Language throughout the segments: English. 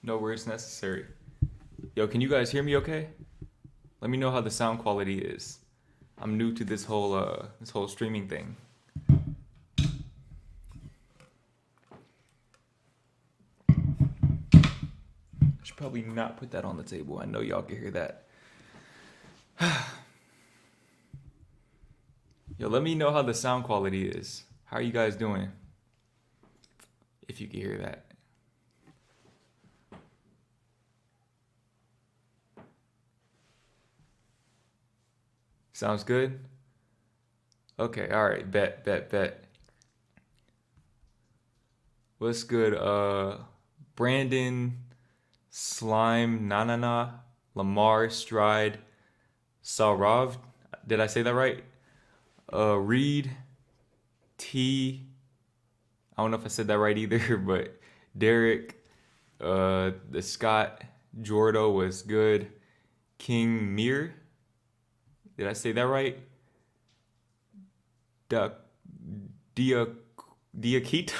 No words necessary. Yo, can you guys hear me okay? Let me know how the sound quality is. I'm new to this whole streaming thing. Should probably not put that on the table. I know y'all can hear that. Yo, let me know how the sound quality is. How are you guys doing? If you can hear that. Sounds good? Okay, alright, bet. What's good? Brandon, Slime, Nanana, Lamar, Stride, Sarov. Did I say that right? Reed, T. I don't know if I said that right either, but Derek, the Scott, Jordo was good. King Mir. Did I say that right? Da, Dia, Diakito.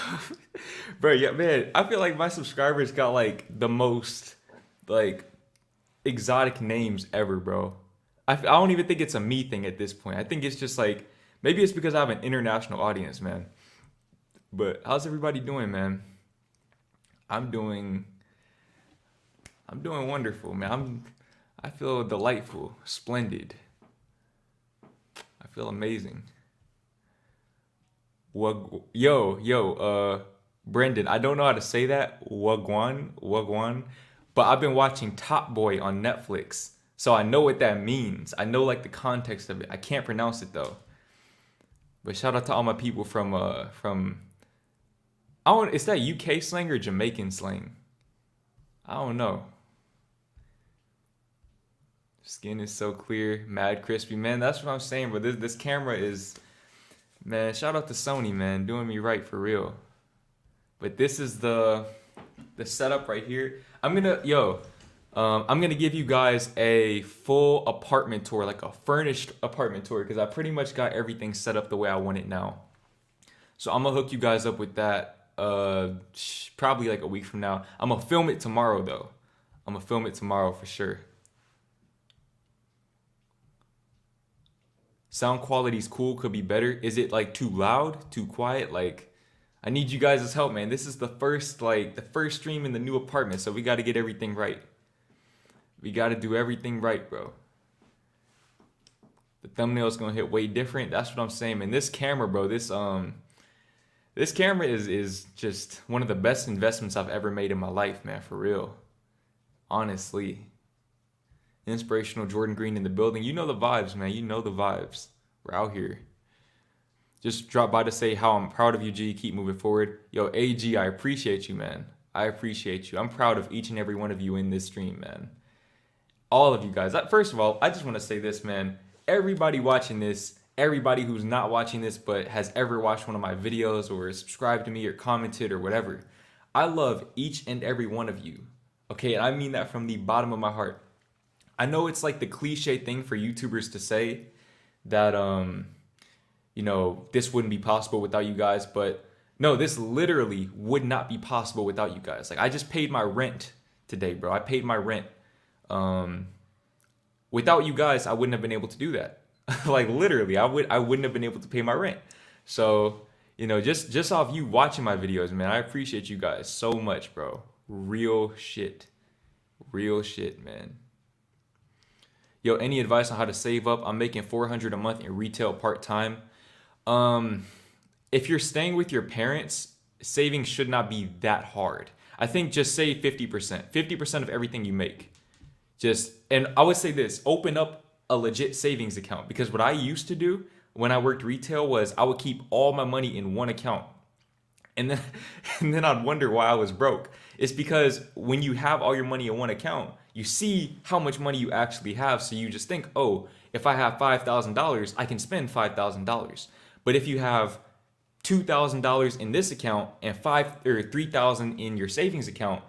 Bro, yeah, man. I feel like my subscribers got like the most like exotic names ever, bro. I don't even think it's a me thing at this point. I think it's just like maybe it's because I have an international audience, man. But how's everybody doing, man? I'm doing I'm doing wonderful, man. I feel delightful, splendid. I feel amazing. Brendan, I don't know how to say that. Wagwan. But I've been watching Top Boy on Netflix, so I know what that means. I know like the context of it. I can't pronounce it though. But shout out to all my people from I don't. Is that UK slang or Jamaican slang? I don't know. Skin is so clear, mad crispy, man. That's what I'm saying, bro. This camera is, man. Shout out to Sony, man, doing me right for real. But this is the setup right here. I'm gonna give you guys a full apartment tour, like a furnished apartment tour, because I pretty much got everything set up the way I want it now. So I'm gonna hook you guys up with that. Probably like a week from now. I'm gonna film it tomorrow though. I'm gonna film it tomorrow for sure. Sound quality's cool, could be better. Is it like too loud, too quiet? Like, I need you guys' help, man. This is the first stream in the new apartment, so we got to get everything right. We got to do everything right, bro. The thumbnail's gonna hit way different. That's what I'm saying, man. This camera, bro. This camera is just one of the best investments I've ever made in my life, man. For real, honestly. Inspirational Jordan Green in the building. You know the vibes, man. You know the vibes. We're out here. Just drop by to say how I'm proud of you, G. Keep moving forward. Yo, AG, I appreciate you, man. I appreciate you. I'm proud of each and every one of you in this stream, man. All of you guys. First of all, I just want to say this, man. Everybody watching this, everybody who's not watching this but has ever watched one of my videos or subscribed to me or commented or whatever, I love each and every one of you. Okay, and I mean that from the bottom of my heart. I know it's like the cliche thing for YouTubers to say that this wouldn't be possible without you guys, but no, this literally would not be possible without you guys. Like I just paid my rent today, bro. I paid my rent. Without you guys, I wouldn't have been able to do that. Like literally, I wouldn't have been able to pay my rent. So, just off you watching my videos, man, I appreciate you guys so much, bro. Real shit. Real shit, man. Yo, any advice on how to save up? I'm making $400 a month in retail part-time. If you're staying with your parents, saving should not be that hard. I think just save 50%. 50% of everything you make. And I would say this, open up a legit savings account, because what I used to do when I worked retail was I would keep all my money in one account. And then and then I'd wonder why I was broke. It's because when you have all your money in one account, you see how much money you actually have. So you just think, oh, if I have $5,000, I can spend $5,000. But if you have $2,000 in this account and $3,000 in your savings account,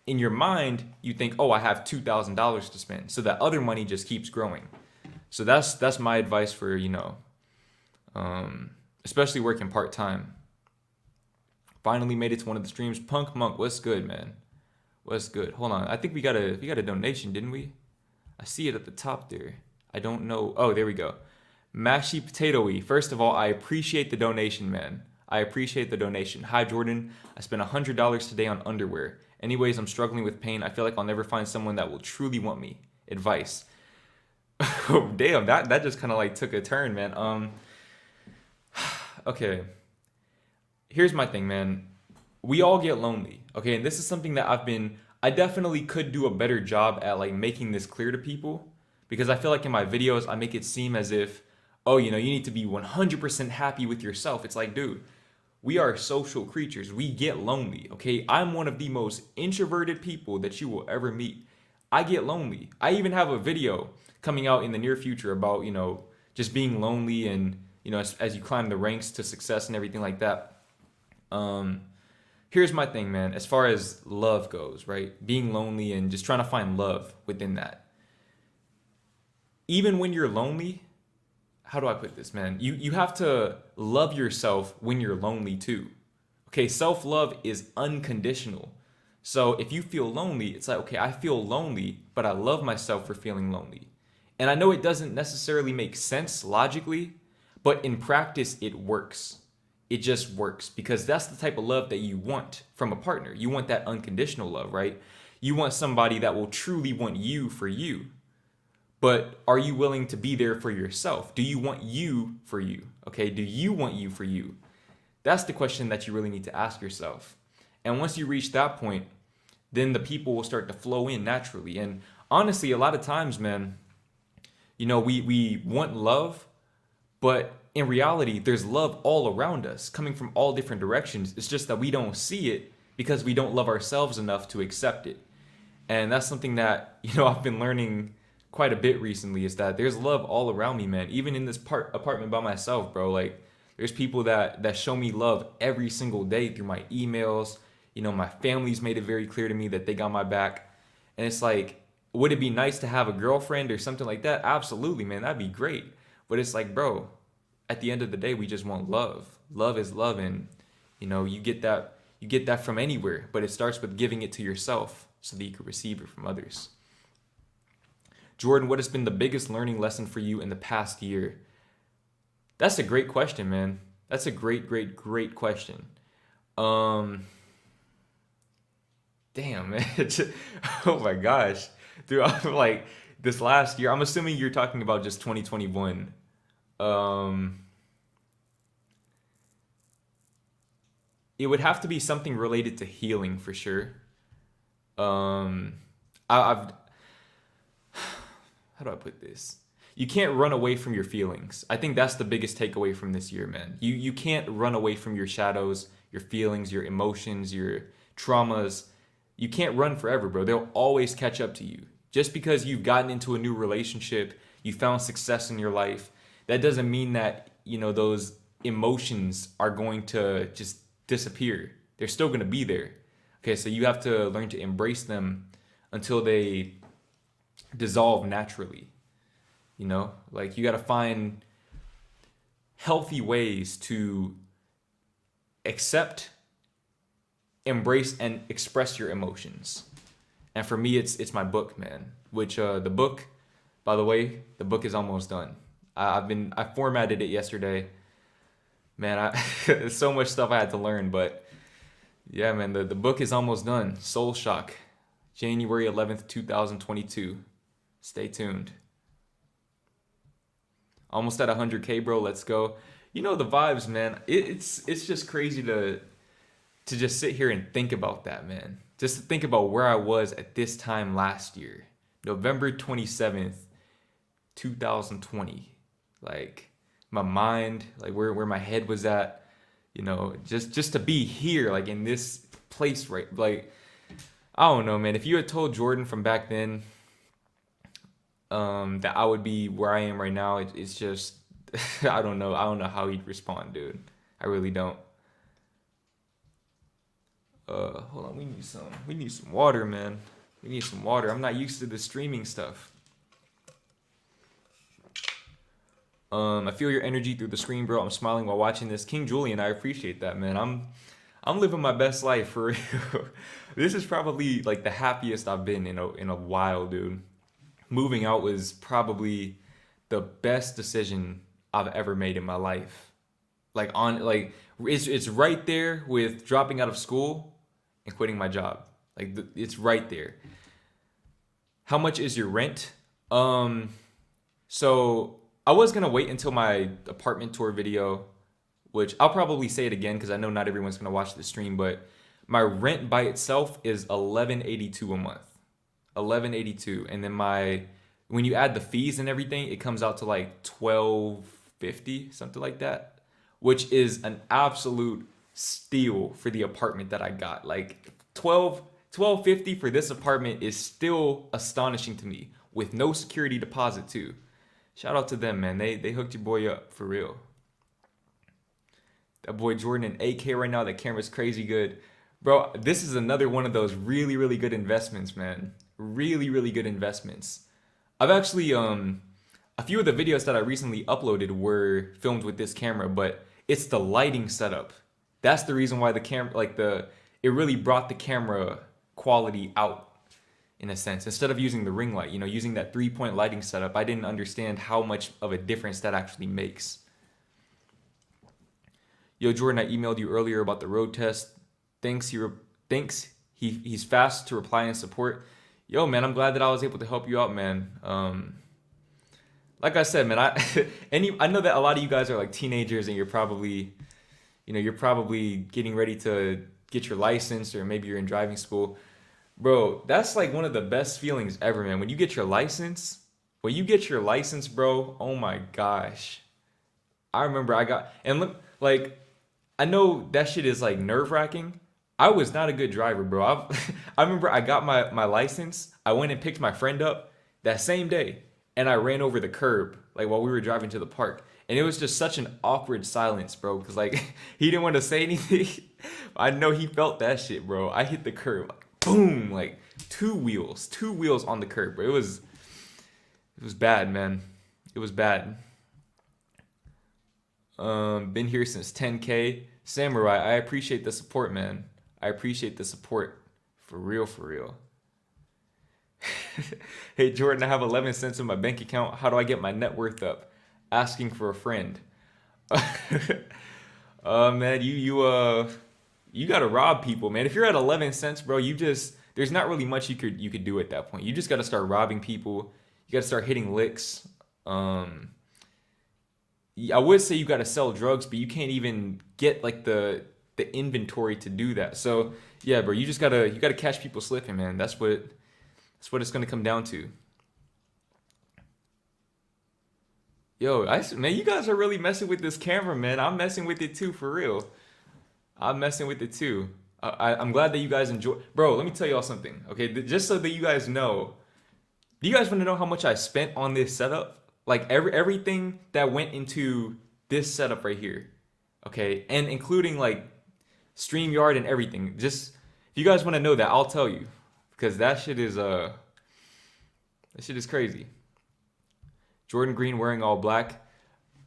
in your mind, you think, oh, I have $2,000 to spend. So that other money just keeps growing. So that's my advice for, especially working part-time. Finally made it to one of the streams. Punk Monk, what's good, man? What's good? Hold on. I think we got a donation, didn't we? I see it at the top there. I don't know. Oh, there we go. Mashy Potatoey. First of all, I appreciate the donation, man. I appreciate the donation. Hi, Jordan. I spent $100 today on underwear. Anyways, I'm struggling with pain. I feel like I'll never find someone that will truly want me. Advice. Oh, damn, that just kind of like took a turn, man. Okay. Here's my thing, man. We all get lonely, okay? And this is something that I definitely could do a better job at like making this clear to people because I feel like in my videos I make it seem as if, oh, you need to be 100% happy with yourself. It's like, dude, we are social creatures. We get lonely, okay? I'm one of the most introverted people that you will ever meet. I get lonely. I even have a video coming out in the near future about, just being lonely and, as you climb the ranks to success and everything like that. Here's my thing, man. As far as love goes, right? Being lonely and just trying to find love within that. Even when you're lonely, how do I put this, man? You have to love yourself when you're lonely too. Okay, self-love is unconditional. So if you feel lonely, it's like, okay, I feel lonely, but I love myself for feeling lonely. And I know it doesn't necessarily make sense logically, but in practice, it works. It just works because that's the type of love that you want from a partner. You want that unconditional love, right? You want somebody that will truly want you for you. But are you willing to be there for yourself? Do you want you for you? Okay, do you want you for you? That's the question that you really need to ask yourself. And once you reach that point, then the people will start to flow in naturally. And honestly, a lot of times, man, we want love, but in reality, there's love all around us, coming from all different directions. It's just that we don't see it because we don't love ourselves enough to accept it. And that's something that, I've been learning quite a bit recently is that there's love all around me, man. Even in this apartment by myself, bro. Like, there's people that show me love every single day through my emails. My family's made it very clear to me that they got my back. And it's like, would it be nice to have a girlfriend or something like that? Absolutely, man. That'd be great. But it's like, bro, at the end of the day, we just want love. Love is love, and you get that from anywhere, but it starts with giving it to yourself so that you can receive it from others. Jordan, what has been the biggest learning lesson for you in the past year? That's a great question, man. That's a great question. Damn, man. Oh my gosh. Dude, I'm like, this last year, I'm assuming you're talking about just 2021. It would have to be something related to healing for sure. I've how do I put this? You can't run away from your feelings. I think that's the biggest takeaway from this year, man. You can't run away from your shadows, your feelings, your emotions, your traumas. You can't run forever, bro. They'll always catch up to you. Just because you've gotten into a new relationship, you found success in your life, that doesn't mean that, those emotions are going to just disappear. They're still going to be there. Okay, so you have to learn to embrace them until they dissolve naturally. Like you got to find healthy ways to accept, embrace, and express your emotions. And for me, it's my book, man. Which the book, by the way, the book is almost done. I formatted it yesterday. Man, there's so much stuff I had to learn, but yeah, man, the book is almost done. Soul Shock, January 11th, 2022. Stay tuned. Almost at 100K, bro. Let's go. You know the vibes, man. It's just crazy to just sit here and think about that, man. Just to think about where I was at this time last year, November 27th, 2020. Like my mind, like where my head was at, just to be here, like in this place, right? Like, I don't know, man. If you had told Jordan from back then, that I would be where I am right now, it's just, I don't know how he'd respond, dude. I really don't. Hold on, we need some water, man. We need some water. I'm not used to the streaming stuff. I feel your energy through the screen, bro. I'm smiling while watching this. King Julian, I appreciate that, man. I'm I'm living my best life for real. This is probably like the happiest I've been in a while, dude. Moving out was probably the best decision I've ever made in my life. It's right there with dropping out of school and quitting my job. It's right there. How much is your rent? Um, so I was gonna wait until my apartment tour video, which I'll probably say it again because I know not everyone's gonna watch the stream, but my rent by itself is 1182 a month. 1182, and then my when you add the fees and everything, it comes out to like 1250, something like that, which is an absolute steal for the apartment that I got. Like 1250 for this apartment is still astonishing to me with no security deposit too. Shout out to them, man. They hooked your boy up for real. That boy Jordan in 8K right now. That camera's crazy good. Bro, this is another one of those really, really good investments, man. Really, really good investments. I've actually a few of the videos that I recently uploaded were filmed with this camera, but it's the lighting setup. That's the reason why the camera it really brought the camera quality out in a sense. Instead of using the ring light, using that 3-point lighting setup, I didn't understand how much of a difference that actually makes. Yo, Jordan, I emailed you earlier about the road test. Thanks. He's fast to reply and support. Yo, man, I'm glad that I was able to help you out, man. Like I said, man, I know that a lot of you guys are like teenagers and you're probably getting ready to get your license, or maybe you're in driving school. Bro, that's like one of the best feelings ever, man. When you get your license, bro, oh my gosh. I remember and look, like, I know that shit is like nerve wracking. I was not a good driver, bro. I remember I got my license. I went and picked my friend up that same day, and I ran over the curb like while we were driving to the park. And it was just such an awkward silence, bro, because like he didn't want to say anything. I know he felt that shit, bro. I hit the curb, like boom, like two wheels on the curb, bro. It was bad, man. It was bad. Been here since 10K. Samurai, I appreciate the support, man. I appreciate the support. For real, for real. Hey, Jordan, I have 11 cents in my bank account. How do I get my net worth up? Asking for a friend. Man, you gotta rob people, man. If you're at 11 cents, bro, there's not really much you could do at that point. You just gotta start robbing people. You gotta start hitting licks. I would say you gotta sell drugs, but you can't even get like the inventory to do that. So yeah, bro, you gotta catch people slipping, man. That's what it's gonna come down to. Yo, man, you guys are really messing with this camera, man. I'm messing with it too, for real. I'm messing with it too. I'm glad that you guys enjoy. Bro, let me tell y'all something, okay? Just so that you guys know. Do you guys want to know how much I spent on this setup? Like everything that went into this setup right here, okay? And including like StreamYard and everything. Just if you guys want to know that, I'll tell you, because that shit is crazy. Jordan Green wearing all black.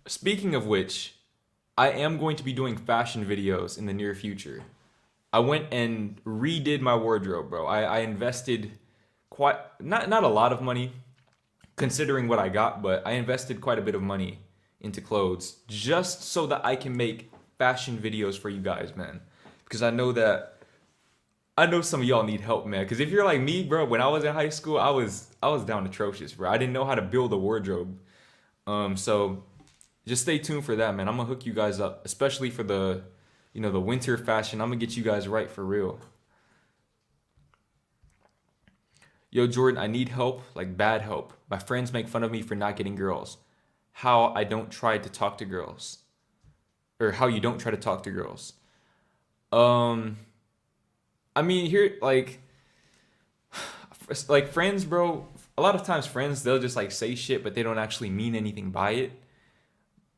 Speaking of which, I am going to be doing fashion videos in the near future. I went and redid my wardrobe, bro. I invested quite not a lot of money considering what I got, but I invested quite a bit of money into clothes just so that I can make fashion videos for you guys, man. Because I know some of y'all need help, man. Because if you're like me, bro, when I was in high school, I was down atrocious, bro. I didn't know how to build a wardrobe. So just stay tuned for that, man. I'm gonna hook you guys up, especially for the winter fashion. I'm gonna get you guys right for real. Yo, Jordan, I need help, like bad help. My friends make fun of me for not getting girls. How I don't try to talk to girls, or how you don't try to talk to girls. I mean, here, like friends, bro. A lot of times, friends, they'll just like say shit, but they don't actually mean anything by it.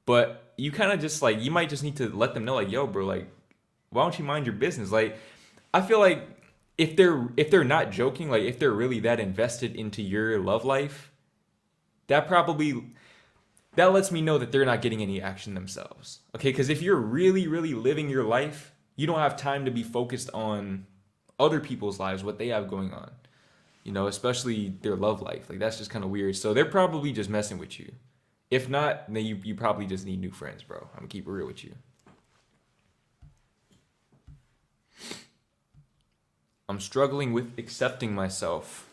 But you kind of just like, you might just need to let them know, like, yo, bro, like, why don't you mind your business? Like, I feel like if they're not joking, like if they're really that invested into your love life, that lets me know that they're not getting any action themselves. Okay, because if you're really, really living your life You don't have time to be focused on other people's lives, what they have going on. You know, especially their love life. Like that's just kind of weird. So they're probably just messing with you. If not, then you probably just need new friends, bro. I'm gonna keep it real with you. I'm struggling with accepting myself.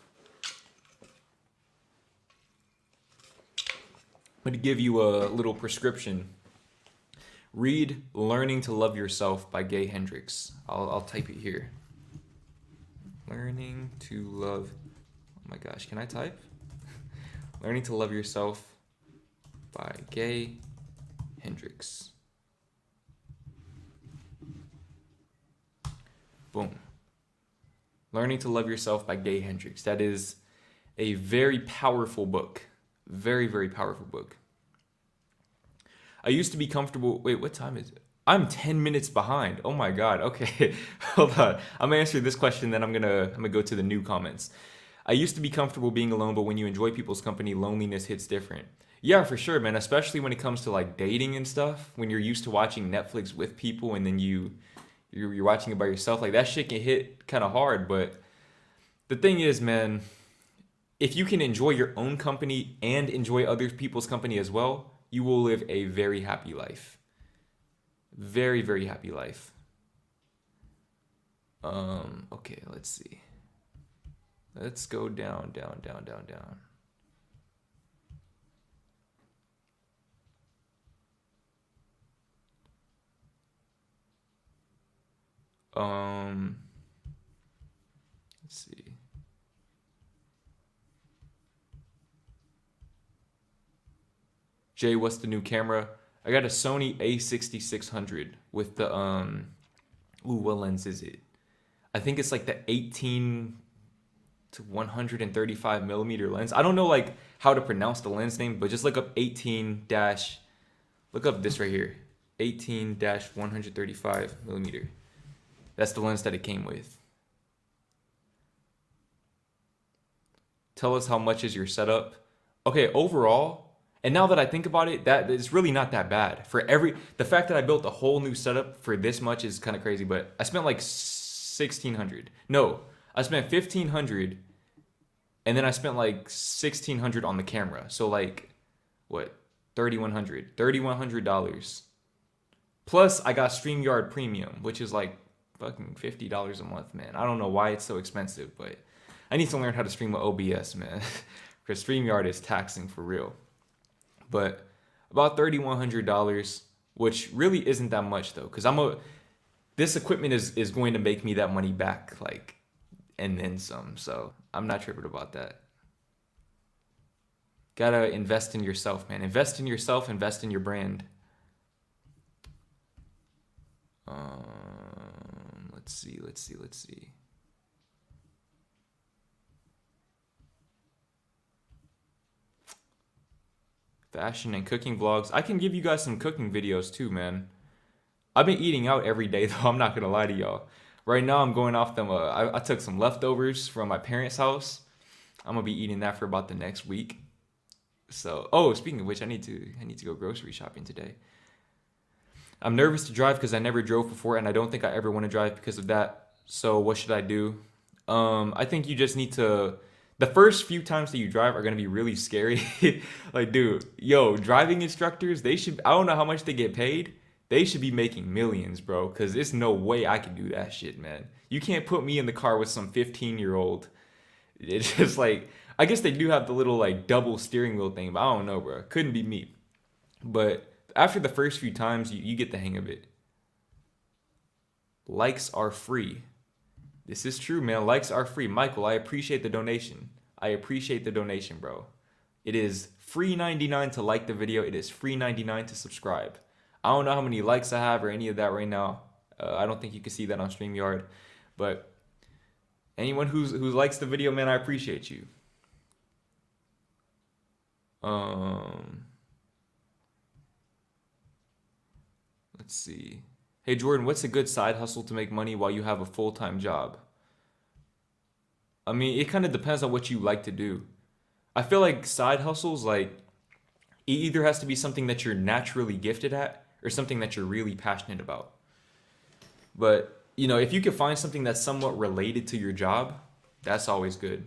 I'm gonna give you a little prescription. Read Learning to Love Yourself by Gay Hendricks. I'll type it here. Learning to Love. Oh my gosh, can I type? Learning to Love Yourself by Gay Hendricks. Boom. Learning to Love Yourself by Gay Hendricks. That is a very powerful book. Very, very powerful book. I used to be comfortable. Wait, what time is it? I'm 10 minutes behind. Oh my God. Okay. Hold on. I'm gonna answer this question, then I'm gonna go to the new comments. I used to be comfortable being alone, but when you enjoy people's company, loneliness hits different. Yeah, for sure, man. Especially when it comes to like dating and stuff. When you're used to watching Netflix with people and then you're watching it by yourself, like that shit can hit kind of hard. But the thing is, man, if you can enjoy your own company and enjoy other people's company as well, you will live a very happy life. Very, very happy life. Okay, let's see. Let's go down, down, down, down, down. Let's see. Jay, what's the new camera? I got a Sony A6600 with the what lens is it? I think it's like the 18 to 135 millimeter lens. I don't know like how to pronounce the lens name, but just look up 18 dash. Look up this right here, 18 dash 135 millimeter. That's the lens that it came with. Tell us how much is your setup. Okay, overall. And now that I think about it, that it's really not that bad. The fact that I built a whole new setup for this much is kind of crazy, but I spent like 1,600. No, I spent 1,500 and then I spent like 1,600 on the camera. So like what? $3,100 plus I got StreamYard Premium, which is like fucking $50 a month, man. I don't know why it's so expensive, but I need to learn how to stream with OBS, man. Because StreamYard is taxing for real. But about $3,100, which really isn't that much though, because this equipment is going to make me that money back, like, and then some. So I'm not tripping about that. Gotta invest in yourself, man. Invest in yourself. Invest in your brand. Let's see. Fashion and cooking vlogs. I can give you guys some cooking videos too, man. I've been eating out every day though. I'm not gonna lie to y'all. Right now I'm going off them. I took some leftovers from my parents' house. I'm gonna be eating that for about the next week. So, oh, speaking of which, I need to go grocery shopping today. I'm nervous to drive because I never drove before, and I don't think I ever want to drive because of that. So, what should I do? I think you just need to. The first few times that you drive are gonna be really scary. Like, dude, yo, driving instructors, they should. I don't know how much they get paid. They should be making millions, bro. Cause there's no way I can do that shit, man. You can't put me in the car with some 15-year-old. It's just like, I guess they do have the little like double steering wheel thing, but I don't know, bro. Couldn't be me. But after the first few times, you get the hang of it. Likes are free. This is true, man. Likes are free. Michael, I appreciate the donation. I appreciate the donation, bro. It is free 99 to like the video. It is free 99 to subscribe. I don't know how many likes I have or any of that right now. I don't think you can see that on StreamYard. But anyone who likes the video, man, I appreciate you. Let's see. Hey, Jordan, what's a good side hustle to make money while you have a full-time job? I mean, it kind of depends on what you like to do. I feel like side hustles, like, it either has to be something that you're naturally gifted at or something that you're really passionate about. But if you can find something that's somewhat related to your job, that's always good.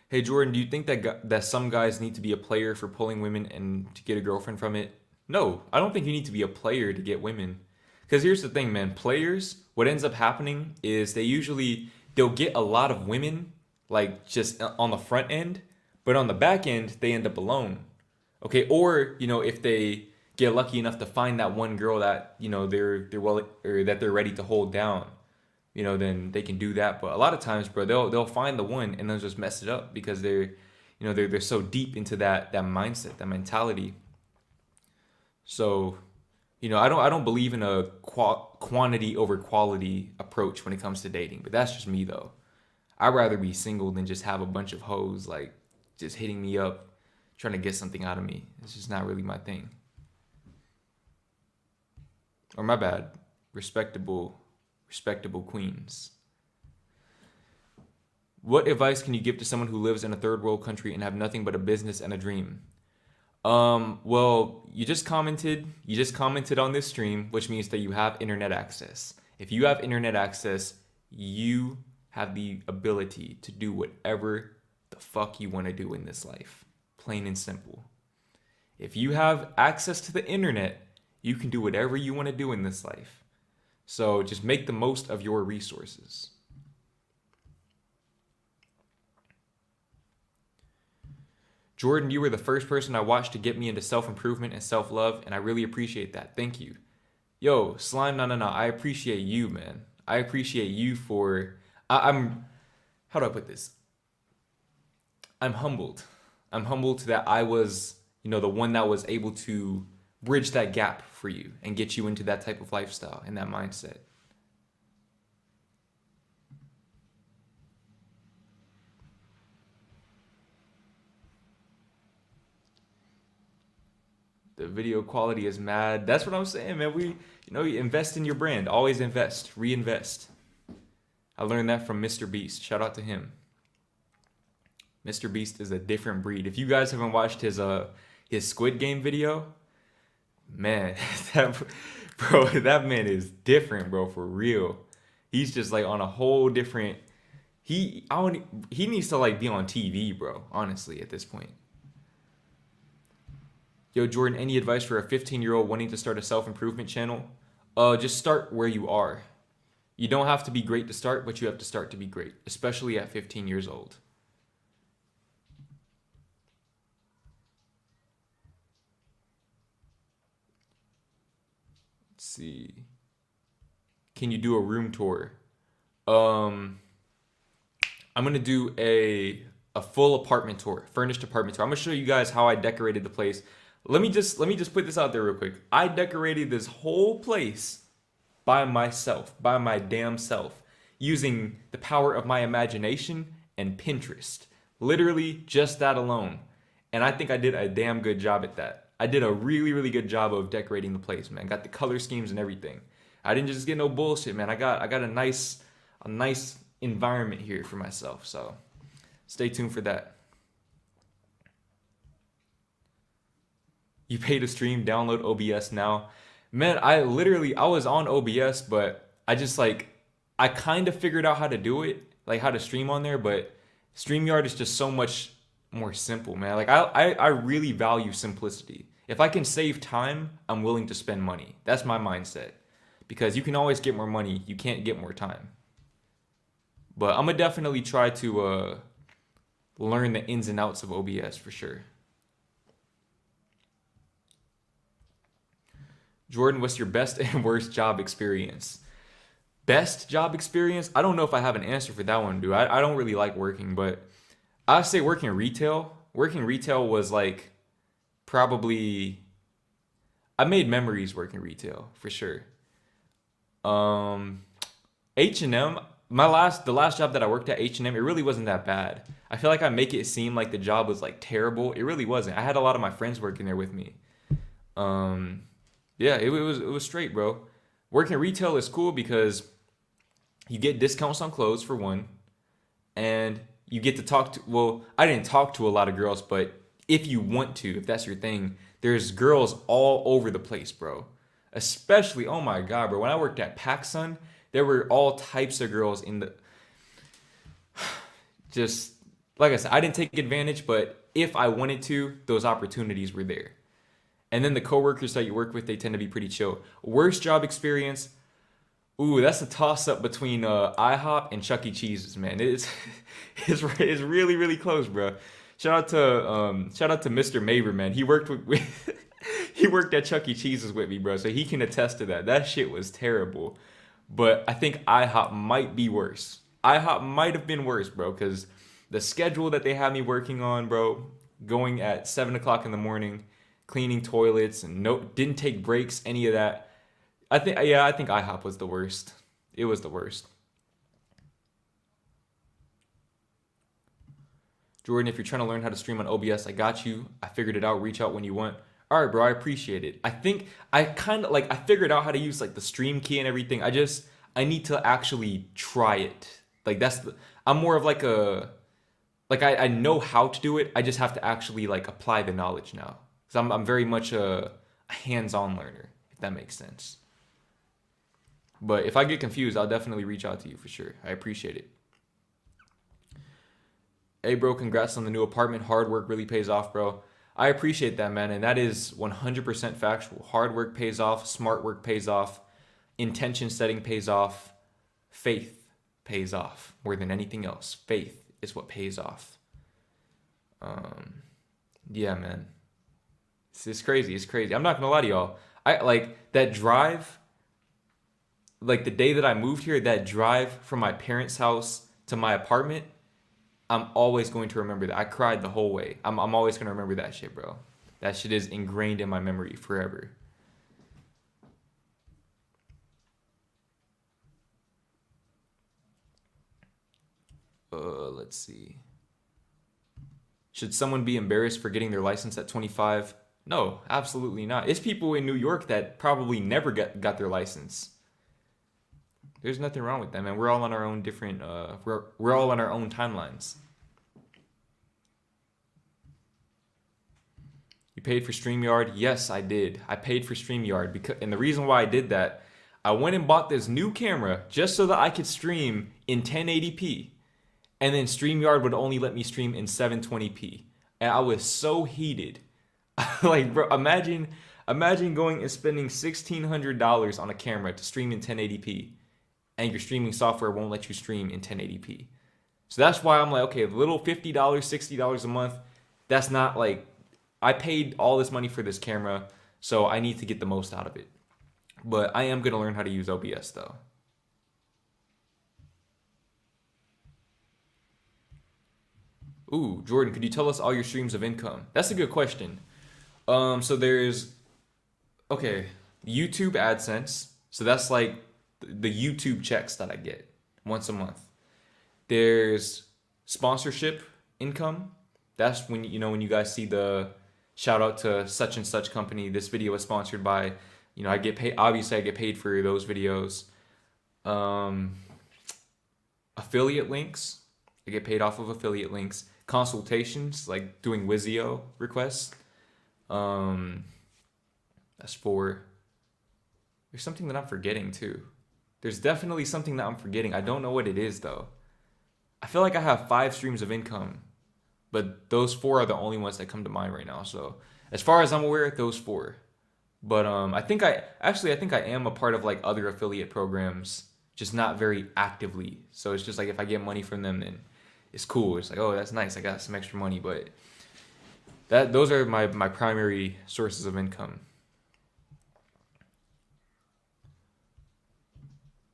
Hey Jordan, do you think that some guys need to be a player for pulling women and to get a girlfriend from it? No, I don't think you need to be a player to get women. Because here's the thing, man. Players, what ends up happening is they'll get a lot of women like just on the front end, but on the back end they end up alone. Okay, or if they get lucky enough to find that one girl that they're well, or that they're ready to hold down, then they can do that. But a lot of times, bro, they'll find the one and they'll just mess it up because they're so deep into that mindset, that mentality. So, I don't believe in a quantity over quality approach when it comes to dating. But that's just me though. I'd rather be single than just have a bunch of hoes like just hitting me up, trying to get something out of me. It's just not really my thing. Or my bad, respectable queens. What advice can you give to someone who lives in a third world country and have nothing but a business and a dream? Well, you just commented on this stream, which means that you have internet access. If you have internet access, you have the ability to do whatever the fuck you want to do in this life. Plain and simple. If you have access to the internet, you can do whatever you want to do in this life. So just make the most of your resources. Jordan, you were the first person I watched to get me into self-improvement and self-love, and I really appreciate that. Thank you. Yo, Slime, no. I appreciate you, man. I appreciate you for... I'm... How do I put this? I'm humbled. I'm humbled that I was, the one that was able to bridge that gap for you and get you into that type of lifestyle and that mindset. The video quality is mad. That's what I'm saying, man. You invest in your brand. Always invest. Reinvest. I learned that from Mr. Beast. Shout out to him. Mr. Beast is a different breed. If you guys haven't watched his Squid Game video, man, that man is different, bro, for real. He's just like on a whole different. He needs to like be on TV, bro. Honestly, at this point. Yo, Jordan, any advice for a 15-year-old wanting to start a self-improvement channel? Just start where you are. You don't have to be great to start, but you have to start to be great, especially at 15 years old. Let's see. Can you do a room tour? I'm gonna do a full apartment tour, furnished apartment tour. I'm gonna show you guys how I decorated the place. Let me just put this out there real quick. I decorated this whole place by myself, by my damn self, using the power of my imagination and Pinterest. Literally just that alone. And I think I did a damn good job at that. I did a really, really good job of decorating the place, man. Got the color schemes and everything. I didn't just get no bullshit, man. I got a nice environment here for myself. So stay tuned for that. You pay to stream, download OBS now. Man, I was on OBS, but I kind of figured out how to do it, like how to stream on there, but StreamYard is just so much more simple, man. Like I really value simplicity. If I can save time, I'm willing to spend money. That's my mindset. Because you can always get more money, you can't get more time. But I'm gonna definitely try to learn the ins and outs of OBS for sure. Jordan, what's your best and worst job experience? Best job experience? I don't know if I have an answer for that one, dude. I don't really like working, but I'd say working retail. Working retail was like probably... I made memories working retail, for sure. H&M, the last job that I worked at H&M, it really wasn't that bad. I feel like I make it seem like the job was like terrible. It really wasn't. I had a lot of my friends working there with me. Yeah, it was straight, bro. Working retail is cool because you get discounts on clothes for one, and You get to talk to, well, I didn't talk to a lot of girls, but if you want to, if that's your thing, there's girls all over the place, bro. Especially, oh my God, bro. When I worked at PacSun, there were all types of girls in the, just, like I said, I didn't take advantage, but if I wanted to, those opportunities were there. And then the coworkers that you work with, they tend to be pretty chill. Worst job experience, ooh, that's a toss up between IHOP and Chuck E. Cheese's, man. It's really really close, bro. Shout out to Mr. Maver, man. He worked with he worked at Chuck E. Cheese's with me, bro. So he can attest to that. That shit was terrible. But I think IHOP might be worse. IHOP might have been worse, bro, because the schedule that they had me working on, bro, going at 7 o'clock in the morning, cleaning toilets and no didn't take breaks, any of that. I think IHOP was the worst. It was the worst. Jordan, if you're trying to learn how to stream on OBS, I got you. I figured it out. Reach out when you want. All right, bro. I appreciate it. I think I kind of like I figured out how to use like the stream key and everything. I need to actually try it. Like I'm more of like a like I know how to do it. I just have to actually like apply the knowledge now. So I'm very much a hands-on learner, if that makes sense. But if I get confused, I'll definitely reach out to you for sure. I appreciate it. Hey, bro, congrats on the new apartment. Hard work really pays off, bro. I appreciate that, man. And that is 100% factual. Hard work pays off. Smart work pays off. Intention setting pays off. Faith pays off more than anything else. Faith is what pays off. Yeah, man. It's crazy. It's crazy. I'm not going to lie to y'all. I like that drive. Like the day that I moved here, that drive from my parents' house to my apartment, I'm always going to remember that. I cried the whole way. I'm always going to remember that shit, bro. That shit is ingrained in my memory forever. Let's see. Should someone be embarrassed for getting their license at 25? No, absolutely not. It's people in New York that probably never got their license. There's nothing wrong with that, man. We're all on our own different, we're all on our own timelines. You paid for StreamYard? Yes, I did. I paid for StreamYard and the reason why I did that, I went and bought this new camera just so that I could stream in 1080p. And then StreamYard would only let me stream in 720p. And I was so heated. Like, bro, imagine going and spending $1,600 on a camera to stream in 1080p. And your streaming software won't let you stream in 1080p. So that's why I'm like, okay, the little $50, $60 a month, that's not like, I paid all this money for this camera, so I need to get the most out of it. But I am going to learn how to use OBS though. Ooh, Jordan, could you tell us all your streams of income? That's a good question. So there's, okay, YouTube AdSense. So that's like the YouTube checks that I get once a month. There's sponsorship income. That's when, you know, when you guys see the shout out to such and such company. This video is sponsored by, you know, I get paid. Obviously I get paid for those videos. Affiliate links. I get paid off of affiliate links. Consultations, like doing Wizio requests. That's 4. There's something that I'm forgetting too. There's definitely something that I'm forgetting. I don't know what it is though. I feel like I have 5 streams of income, but those 4 are the only ones that come to mind right now. So as far as I'm aware, those 4. But I think I am a part of like other affiliate programs, just not very actively. So it's just like if I get money from them, then it's cool. It's like, oh, that's nice. I got some extra money, but those are my primary sources of income.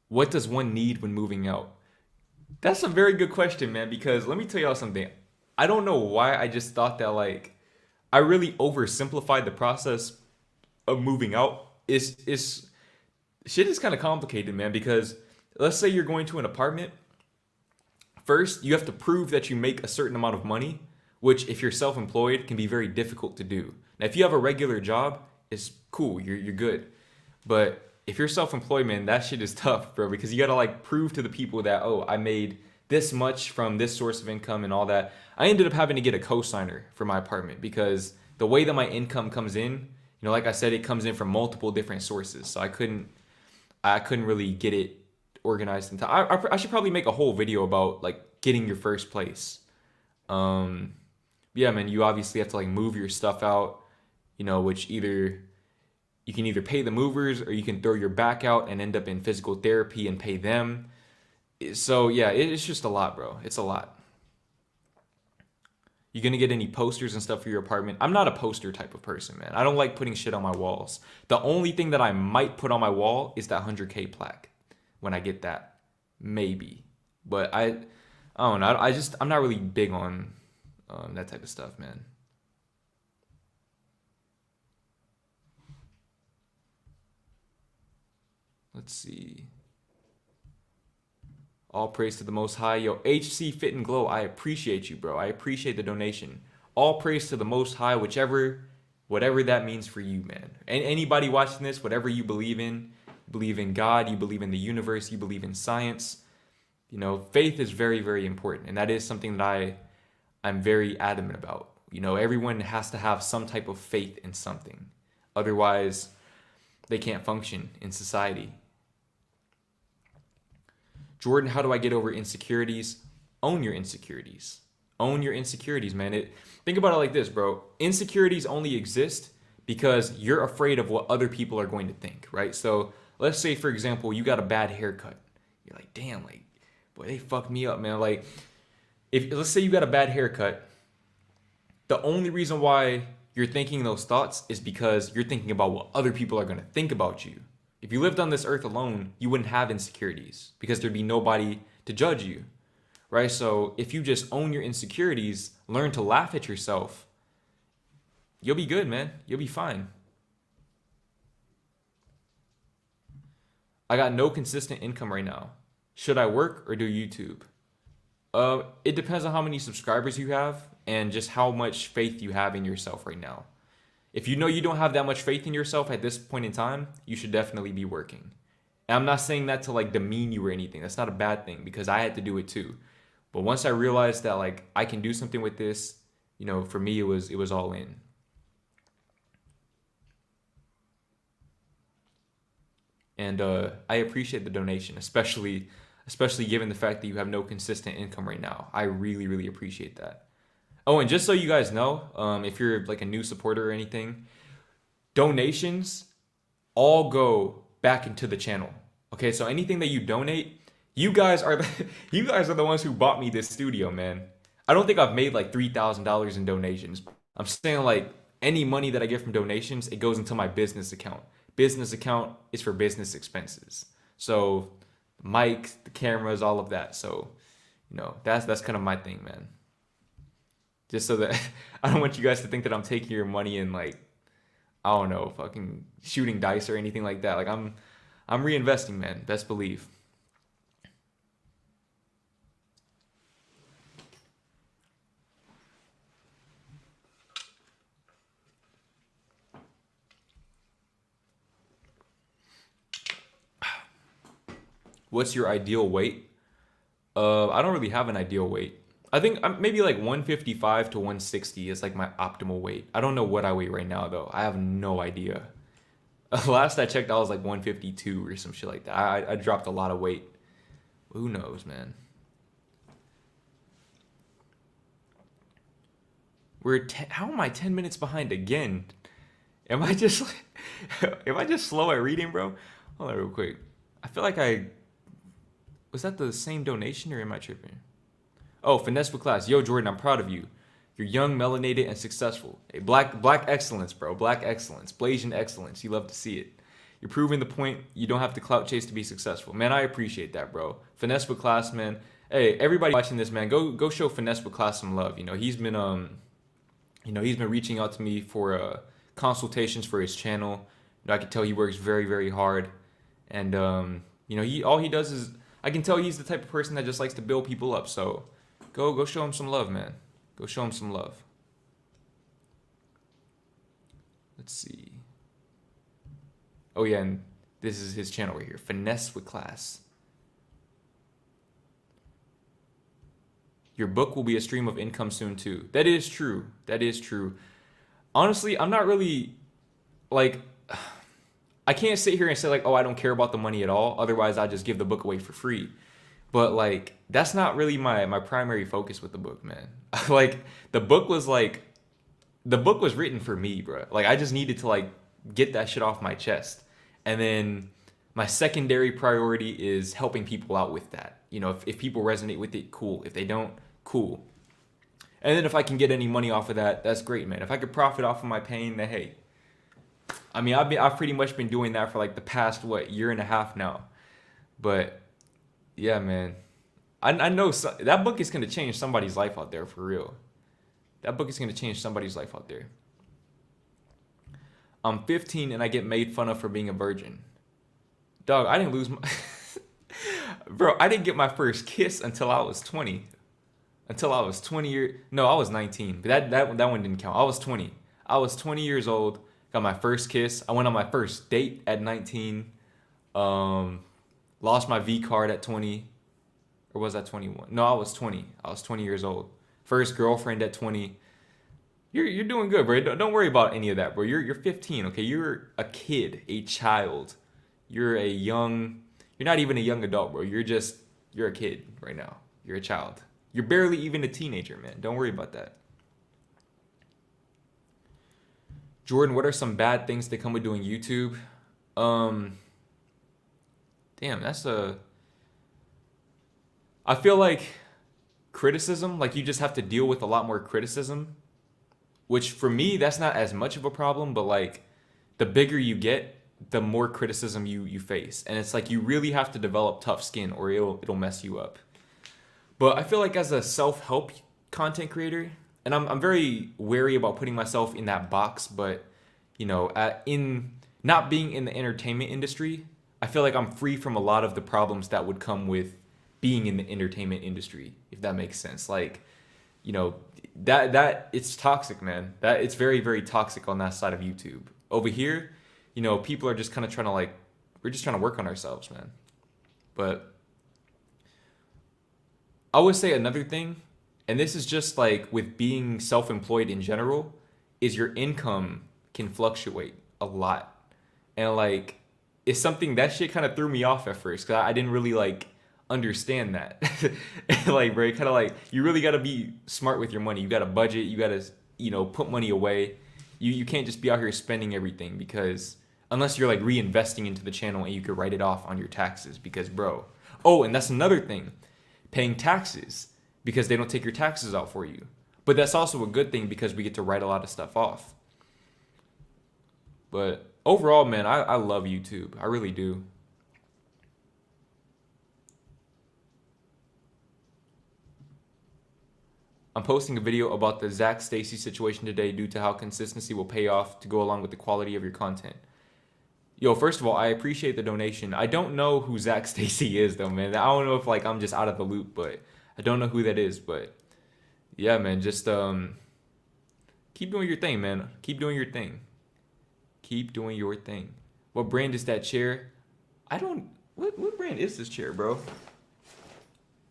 What does one need when moving out? That's a very good question, man, because let me tell y'all something. I don't know why I just thought that like I really oversimplified the process of moving out. It's shit is kind of complicated, man, because let's say you're going to an apartment. First, you have to prove that you make a certain amount of money, which if you're self-employed can be very difficult to do. Now, if you have a regular job, it's cool, you're good. But if you're self-employed, man, that shit is tough, bro, because you gotta like prove to the people that, oh, I made this much from this source of income and all that. I ended up having to get a cosigner for my apartment because the way that my income comes in, like I said, it comes in from multiple different sources. So I couldn't really get it organized in time. I should probably make a whole video about like getting your first place. Um, yeah, man, you obviously have to like move your stuff out, which either you can either pay the movers or you can throw your back out and end up in physical therapy and pay them. So yeah, it's just a lot, bro. It's a lot. You gonna get any posters and stuff for your apartment? I'm not a poster type of person, man. I don't like putting shit on my walls. The only thing that I might put on my wall is that 100K plaque when I get that. Maybe. But I don't know. I'm not really big on that type of stuff, man. Let's see. All praise to the Most High. Yo, HC Fit and Glow, I appreciate you, bro. I appreciate the donation. All praise to the Most High, whatever that means for you, man. And anybody watching this, whatever you believe in God, you believe in the universe, you believe in science. Faith is very, very important, and that is something that I'm very adamant about. Everyone has to have some type of faith in something, otherwise they can't function in society. Jordan, how do I get over insecurities? Own your insecurities. Own your insecurities, man. Think about it like this, bro. Insecurities only exist because you're afraid of what other people are going to think, right? So let's say, for example, you got a bad haircut. You're like, damn, like, boy, they fucked me up, man. Like, if let's say you got a bad haircut, the only reason why you're thinking those thoughts is because you're thinking about what other people are going to think about you. If you lived on this earth alone, you wouldn't have insecurities because there'd be nobody to judge you, right? So if you just own your insecurities, learn to laugh at yourself, you'll be good, man. You'll be fine. I got no consistent income right now. Should I work or do YouTube? It depends on how many subscribers you have and just how much faith you have in yourself right now. If you know you don't have that much faith in yourself at this point in time, you should definitely be working. And I'm not saying that to like demean you or anything. That's not a bad thing because I had to do it too. But once I realized that like I can do something with this, for me it was all in. And I appreciate the donation, especially given the fact that you have no consistent income right now. I really, really appreciate that. Oh, and just so you guys know, if you're like a new supporter or anything, donations all go back into the channel. Okay, so anything that you donate, you guys are the ones who bought me this studio, man. I don't think I've made like $3,000 in donations. I'm saying like any money that I get from donations, it goes into my business account. Business account is for business expenses. So the mic, the cameras, all of that. So, that's kind of my thing, man. Just so that I don't want you guys to think that I'm taking your money and like, I don't know, fucking shooting dice or anything like that. Like I'm reinvesting, man. Best believe. What's your ideal weight? I don't really have an ideal weight. I think maybe like 155 to 160 is like my optimal weight. I don't know what I weigh right now though. I have no idea. Last I checked, I was like 152 or some shit like that. I dropped a lot of weight. Who knows, man? How am I 10 minutes behind again? Am I just am I just slow at reading, bro? Hold on real quick. I feel like was that the same donation or am I tripping? Oh, finesse with class. Yo, Jordan, I'm proud of you. You're young, melanated, and successful. Hey, black excellence, bro. Black excellence. Blasian excellence. You love to see it. You're proving the point. You don't have to clout chase to be successful. Man, I appreciate that, bro. Finesse with class, man. Hey, everybody watching this, man, go show finesse with class some love. He's been he's been reaching out to me for consultations for his channel. I can tell he works very, very hard. And all he does is I can tell he's the type of person that just likes to build people up. So go show him some love, man. Go show him some love. Let's see. Oh yeah, and this is his channel right here. Finesse with class. Your book will be a stream of income soon too. That is true. That is true. Honestly, I'm not really like I can't sit here and say like, oh, I don't care about the money at all. Otherwise, I just give the book away for free. But like, that's not really my primary focus with the book, man. like, the book was like, the book was written for me, bro. Like, I just needed to like get that shit off my chest. And then my secondary priority is helping people out with that. You know, if people resonate with it, cool. If they don't, cool. And then if I can get any money off of that, that's great, man. If I could profit off of my pain, then hey. I mean, I've pretty much been doing that for like the past year and a half now. But yeah, man, I know that book is gonna change somebody's life out there for real. That book is gonna change somebody's life out there. I'm 15 and I get made fun of for being a virgin. Dog, I didn't lose my bro. I didn't get my first kiss until I was 20. Until I was 20 years. No, I was 19. But that one didn't count. I was 20. I was 20 years old. Got my first kiss. I went on my first date at 19. Lost my V card at 20. Or was that 21? No, I was 20. I was 20 years old. First girlfriend at 20. You're doing good, bro. Don't worry about any of that, bro. You're 15, okay? You're a kid, a child. You're not even a young adult, bro. You're a kid right now. You're a child. You're barely even a teenager, man. Don't worry about that. Jordan, what are some bad things that come with doing YouTube? Damn, I feel like criticism, like you just have to deal with a lot more criticism, which for me, that's not as much of a problem, but like the bigger you get, the more criticism you face. And it's like you really have to develop tough skin or it'll mess you up. But I feel like as a self-help content creator, and I'm very wary about putting myself in that box, but you know, in not being in the entertainment industry, I feel like I'm free from a lot of the problems that would come with being in the entertainment industry, if that makes sense. Like, you know, that it's toxic, man. That it's very, very toxic on that side of YouTube. Over here, you know, people are just kind of trying to like, we're just trying to work on ourselves, man. But I would say another thing, and this is just like with being self-employed in general, is your income can fluctuate a lot. And like, it's something that shit kind of threw me off at first because I didn't really like understand that. Like, bro, kind of like, you really got to be smart with your money. You got to budget. You got to, you know, put money away. You can't just be out here spending everything because unless you're like reinvesting into the channel and you could write it off on your taxes because, bro. Oh, and that's another thing. Paying taxes because they don't take your taxes out for you. But that's also a good thing because we get to write a lot of stuff off. But overall, man, I love YouTube. I really do. I'm posting a video about the Zach Stacy situation today due to how consistency will pay off to go along with the quality of your content. Yo, first of all, I appreciate the donation. I don't know who Zach Stacy is though, man. I don't know if like I'm just out of the loop, but I don't know who that is. But yeah, man, just keep doing your thing, man. Keep doing your thing. Keep doing your thing. What brand is that chair? What brand is this chair, bro?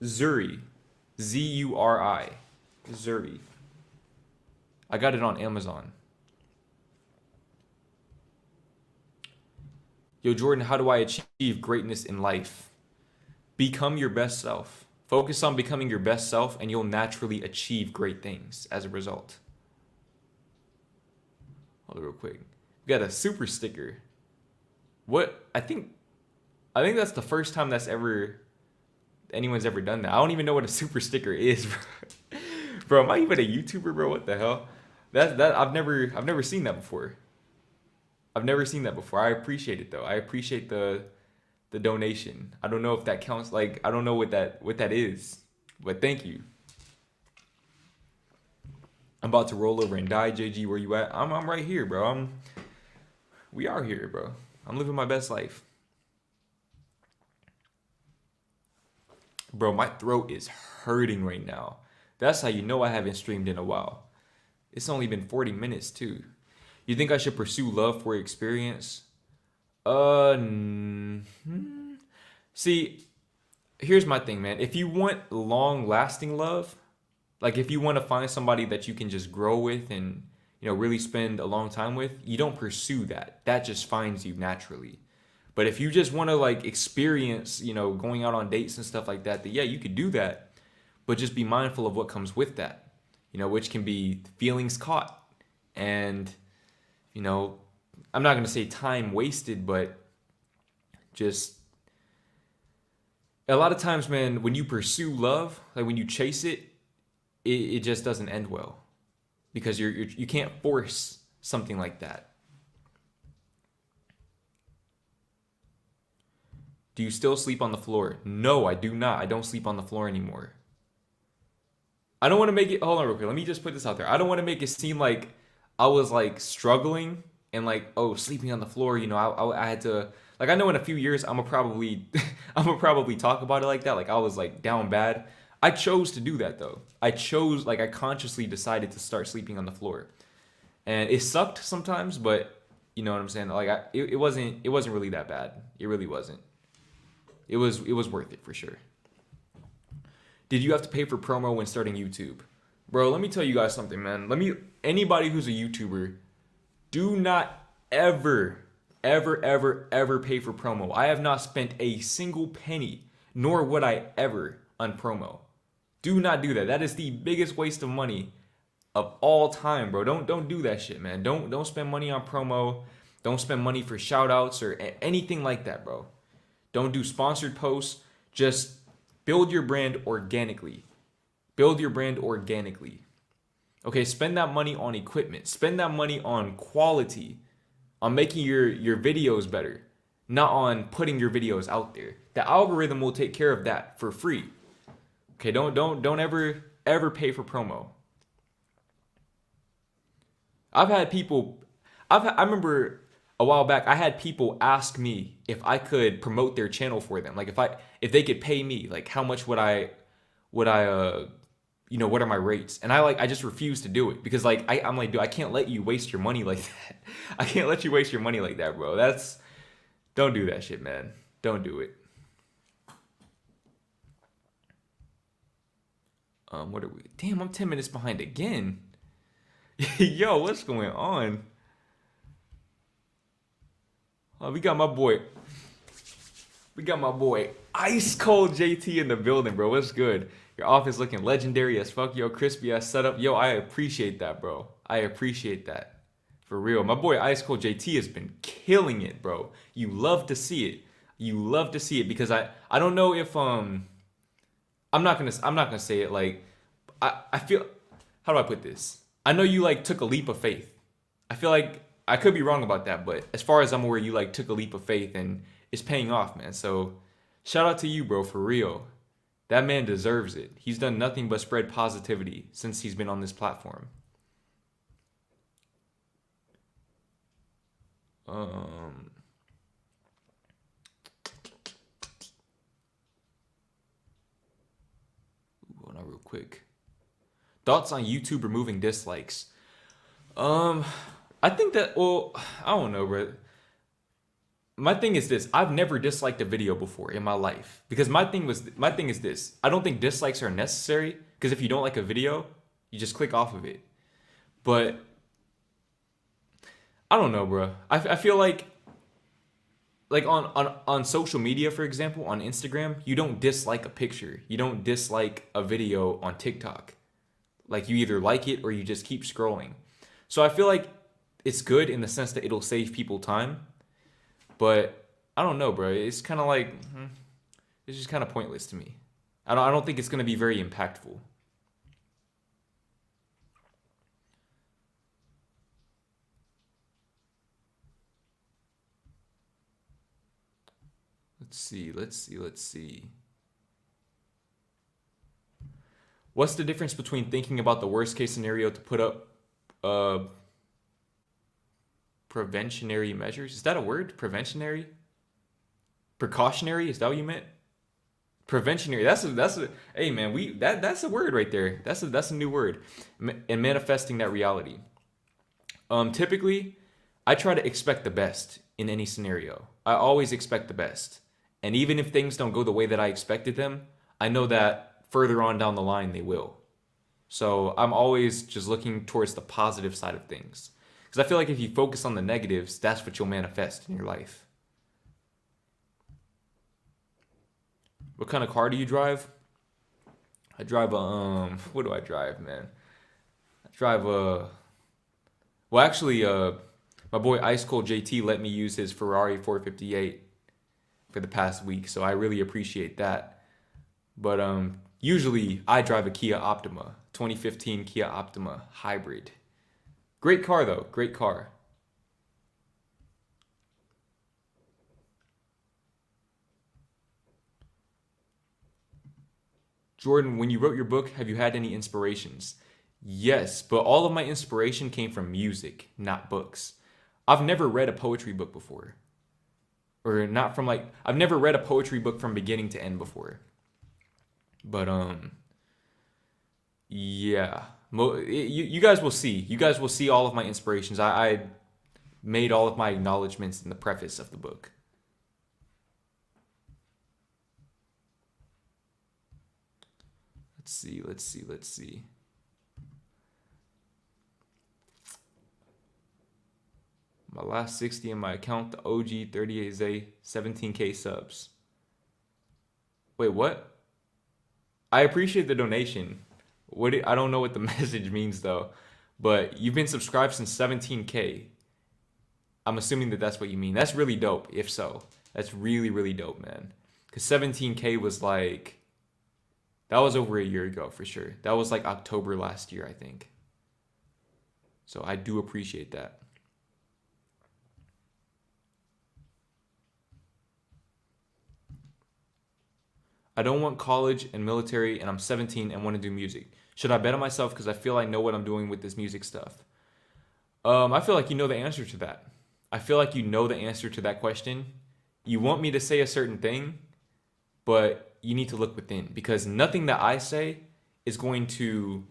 Zuri. Zuri. Zuri. I got it on Amazon. Yo, Jordan, how do I achieve greatness in life? Become your best self. Focus on becoming your best self and you'll naturally achieve great things as a result. Hold on real quick. We got a super sticker. What? I think that's the first time anyone's ever done that. I don't even know what a super sticker is, bro. Bro, am I even a YouTuber, bro? What the hell? I've never seen that before. I've never seen that before. I appreciate it though. I appreciate the donation. I don't know if that counts. Like, I don't know what that is, but thank you. I'm about to roll over and die. JG, where you at? I'm right here, bro. We are here, bro. I'm living my best life. Bro, my throat is hurting right now. That's how you know I haven't streamed in a while. It's only been 40 minutes too. You think I should pursue love for experience? See, here's my thing, man. If you want long-lasting love, Like if you want to find somebody that you can just grow with and, really spend a long time with, you don't pursue that. That just finds you naturally. But if you just want to like experience, going out on dates and stuff like that, then yeah, you could do that. But just be mindful of what comes with that, which can be feelings caught and, I'm not going to say time wasted, but just a lot of times, man, when you pursue love, like when you chase it, it just doesn't end well because you can't force something like that. Do you still sleep on the floor? No, I do not. I don't sleep on the floor anymore. I don't want to make it. Hold on, real quick. Let me just put this out there. I don't want to make it seem like I was like struggling and like, oh, sleeping on the floor. I had to. Like I know in a few years I'm gonna probably talk about it like that. Like I was like down bad. I chose to do that though. I consciously decided to start sleeping on the floor, and it sucked sometimes, but you know what I'm saying. Like it wasn't really that bad. It really wasn't. It was worth it for sure. Did you have to pay for promo when starting YouTube? Bro, let me tell you guys something, man. Anybody who's a YouTuber, do not ever pay for promo. I have not spent a single penny, nor would I ever, on promo. Do not do that. That is the biggest waste of money of all time, bro. Don't do that shit, man. Don't spend money on promo. Don't spend money for shout outs or anything like that, bro. Don't do sponsored posts. Just build your brand organically. Build your brand organically. Okay, spend that money on equipment. Spend that money on quality, on making your videos better, not on putting your videos out there. The algorithm will take care of that for free. Okay, don't ever pay for promo. I remember a while back I had people ask me if I could promote their channel for them. Like if they could pay me, like how much would I what are my rates? And I just refused to do it because I'm like, dude, I can't let you waste your money like that. I can't let you waste your money like that, bro. Don't do that shit, man. Don't do it. What are we? Damn, I'm 10 minutes behind again. Yo, what's going on? We got my boy. Ice Cold JT in the building, bro. What's good? Your office looking legendary as fuck, yo. Crispy ass setup. Yo, I appreciate that, bro. I appreciate that. For real. My boy Ice Cold JT has been killing it, bro. You love to see it. You love to see it because I don't know if I'm not gonna say it like I feel, how do I put this? I know you like took a leap of faith. I feel like I could be wrong about that, but as far as I'm aware, you like took a leap of faith and it's paying off, man. So shout out to you, bro, for real. That man deserves it. He's done nothing but spread positivity since he's been on this platform. Hold on real quick. Thoughts on YouTube removing dislikes? I think that, well, I don't know, bro. My thing is this. I've never disliked a video before in my life. Because my thing is this. I don't think dislikes are necessary. Because if you don't like a video, you just click off of it. But I don't know, bro. I feel like on social media, for example, on Instagram, you don't dislike a picture. You don't dislike a video on TikTok. Like you either like it or you just keep scrolling. So I feel like it's good in the sense that it'll save people time. But I don't know, bro. It's kind of like, it's just kind of pointless to me. I don't think it's going to be very impactful. Let's see. What's the difference between thinking about the worst case scenario to put up preventionary measures? Is that a word? Preventionary? Precautionary? Is that what you meant? Preventionary. That's a hey man, that's a word right there. That's a new word. And manifesting that reality. Typically, I try to expect the best in any scenario. I always expect the best. And even if things don't go the way that I expected them, I know that further on down the line they will. So I'm always just looking towards the positive side of things. Because I feel like if you focus on the negatives, that's what you'll manifest in your life. What kind of car do you drive? I drive a what do I drive, man? I drive a well actually my boy Ice Cold JT let me use his Ferrari 458 for the past week, so I really appreciate that. But usually I drive a Kia Optima, 2015 Kia Optima hybrid. Great car though, great car. Jordan, when you wrote your book, have you had any inspirations? Yes, but all of my inspiration came from music, not books. I've never read a poetry book before. Or not from like I've never read a poetry book from beginning to end before. But yeah. You guys will see. You guys will see all of my inspirations. I made all of my acknowledgments in the preface of the book. Let's see. My last 60 in my account, the OG 38Z, 17K subs. Wait, what? I appreciate the donation. I don't know what the message means though, but you've been subscribed since 17K. I'm assuming that that's what you mean. That's really dope. If so, that's really really dope, man. Cause 17K was like that was over a year ago for sure. That was like October last year, I think. So I do appreciate that. I don't want college and military, and I'm 17 and want to do music. Should I bet on myself because I feel I know what I'm doing with this music stuff? I feel like you know the answer to that. I feel like you know the answer to that question. You want me to say a certain thing, but you need to look within because nothing that I say is going to.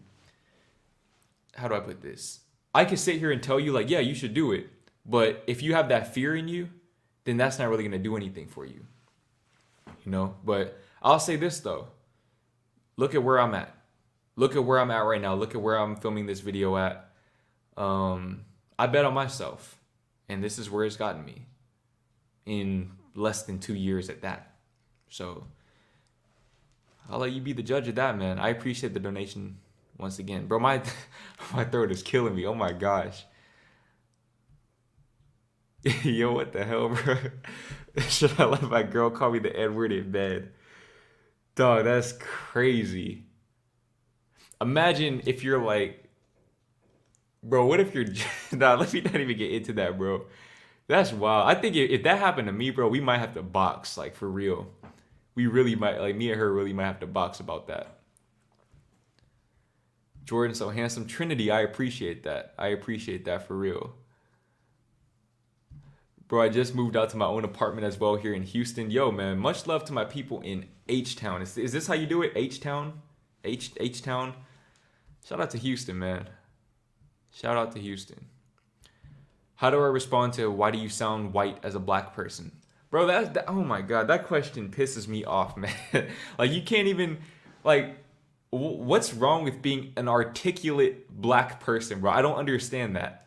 How do I put this? I could sit here and tell you, like, yeah, you should do it. But if you have that fear in you, then that's not really going to do anything for you. You know? But I'll say this, though. Look at where I'm at. Look at where I'm at right now. Look at where I'm filming this video at. I bet on myself. And this is where it's gotten me. In less than 2 years at that. So I'll let you be the judge of that, man. I appreciate the donation once again. Bro, my throat is killing me. Oh my gosh. Yo, what the hell, bro? Should I let my girl call me the N-word in bed? Dog, that's crazy. Imagine if you're like, bro, what if you're... Nah, let me not even get into that, bro. That's wild. I think if that happened to me, bro, we might have to box, like, for real. We really might, like, me and her really might have to box about that. Jordan, so handsome. Trinity, I appreciate that. I appreciate that for real. Bro, I just moved out to my own apartment as well here in Houston. Yo, man, much love to my people in H-Town. Is this how you do it? H-Town? H-Town? Shout out to Houston, man. Shout out to Houston. How do I respond to why do you sound white as a black person? Bro, oh my God, that question pisses me off, man. Like, you can't even, like, what's wrong with being an articulate black person, bro? I don't understand that.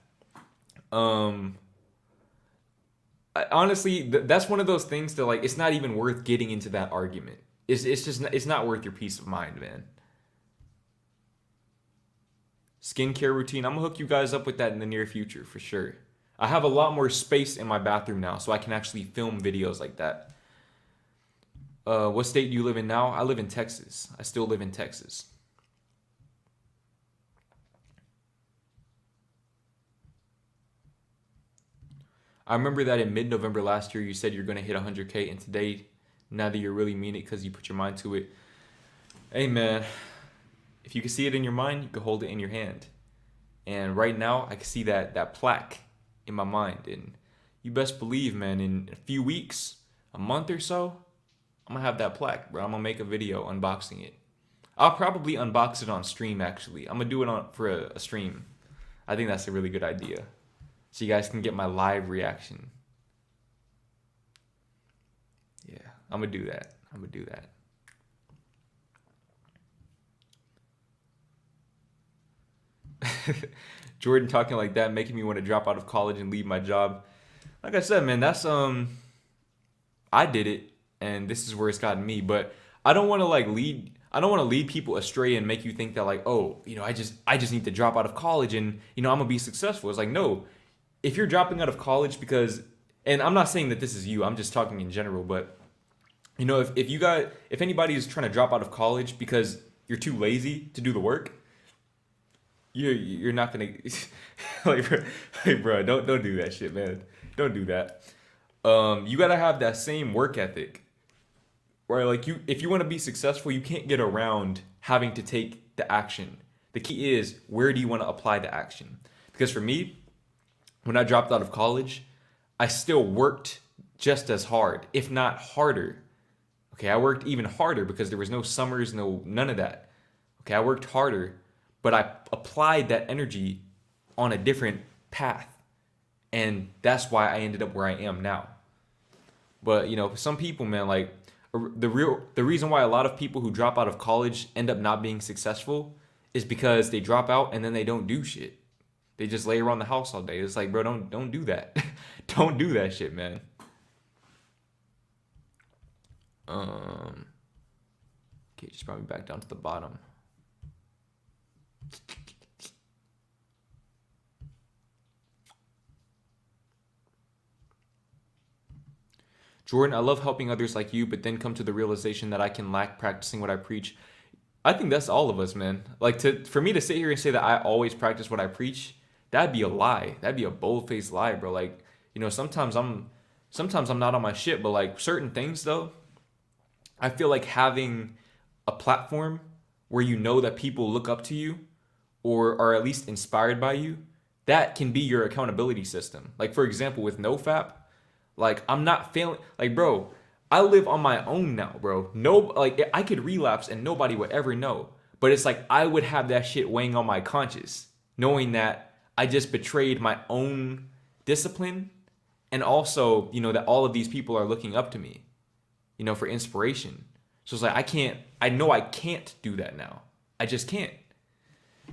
Honestly, that's one of those things that, like, it's not even worth getting into that argument. It's just it's not worth your peace of mind, man. Skincare routine. I'm gonna hook you guys up with that in the near future for sure. I have a lot more space in my bathroom now, so I can actually film videos like that. What state do you live in now? I live in Texas. I still live in Texas. I remember that in mid-November last year, you said you're going to hit 100K, and today, now that you really mean it because you put your mind to it. Hey, man, if you can see it in your mind, you can hold it in your hand. And right now, I can see that plaque in my mind. And you best believe, man, in a few weeks, a month or so, I'm going to have that plaque, bro. I'm going to make a video unboxing it. I'll probably unbox it on stream, actually. I'm going to do it for a stream. I think that's a really good idea. So you guys can get my live reaction. Yeah, I'm going to do that. I'm going to do that. Jordan talking like that, making me want to drop out of college and leave my job. Like I said, man, that's I did it, and this is where it's gotten me. But I don't want to like lead. I don't want to lead people astray and make you think that like, oh, I just need to drop out of college and I'm gonna be successful. It's like no, if you're dropping out of college because, and I'm not saying that this is you. I'm just talking in general. But if anybody is trying to drop out of college because you're too lazy to do the work, you're not gonna like, bro, don't do that shit, man. Don't do that. You gotta have that same work ethic, right? Like if you want to be successful, you can't get around having to take the action. The key is where do you want to apply the action? Because for me, when I dropped out of college, I still worked just as hard, if not harder. Okay, I worked even harder because there was no summers, none of that. Okay, I worked harder, but I applied that energy on a different path. And that's why I ended up where I am now. But some people, man, like the reason why a lot of people who drop out of college end up not being successful is because they drop out and then they don't do shit. They just lay around the house all day. It's like, bro, don't do that. Don't do that shit, man. Okay, just brought me back down to the bottom. Jordan, I love helping others like you, but then come to the realization that I can lack practicing what I preach. I think that's all of us, man. Like for me to sit here and say that I always practice what I preach, that'd be a lie. That'd be a bold-faced lie, bro. Like, sometimes I'm not on my shit, but like certain things though, I feel like having a platform where that people look up to you or are at least inspired by you, that can be your accountability system. Like for example, with NoFap, like I'm not failing. Like bro, I live on my own now, bro. No, like I could relapse and nobody would ever know. But it's like I would have that shit weighing on my conscience, knowing that I just betrayed my own discipline, and also that all of these people are looking up to me, for inspiration. So it's like I know I can't do that now. I just can't.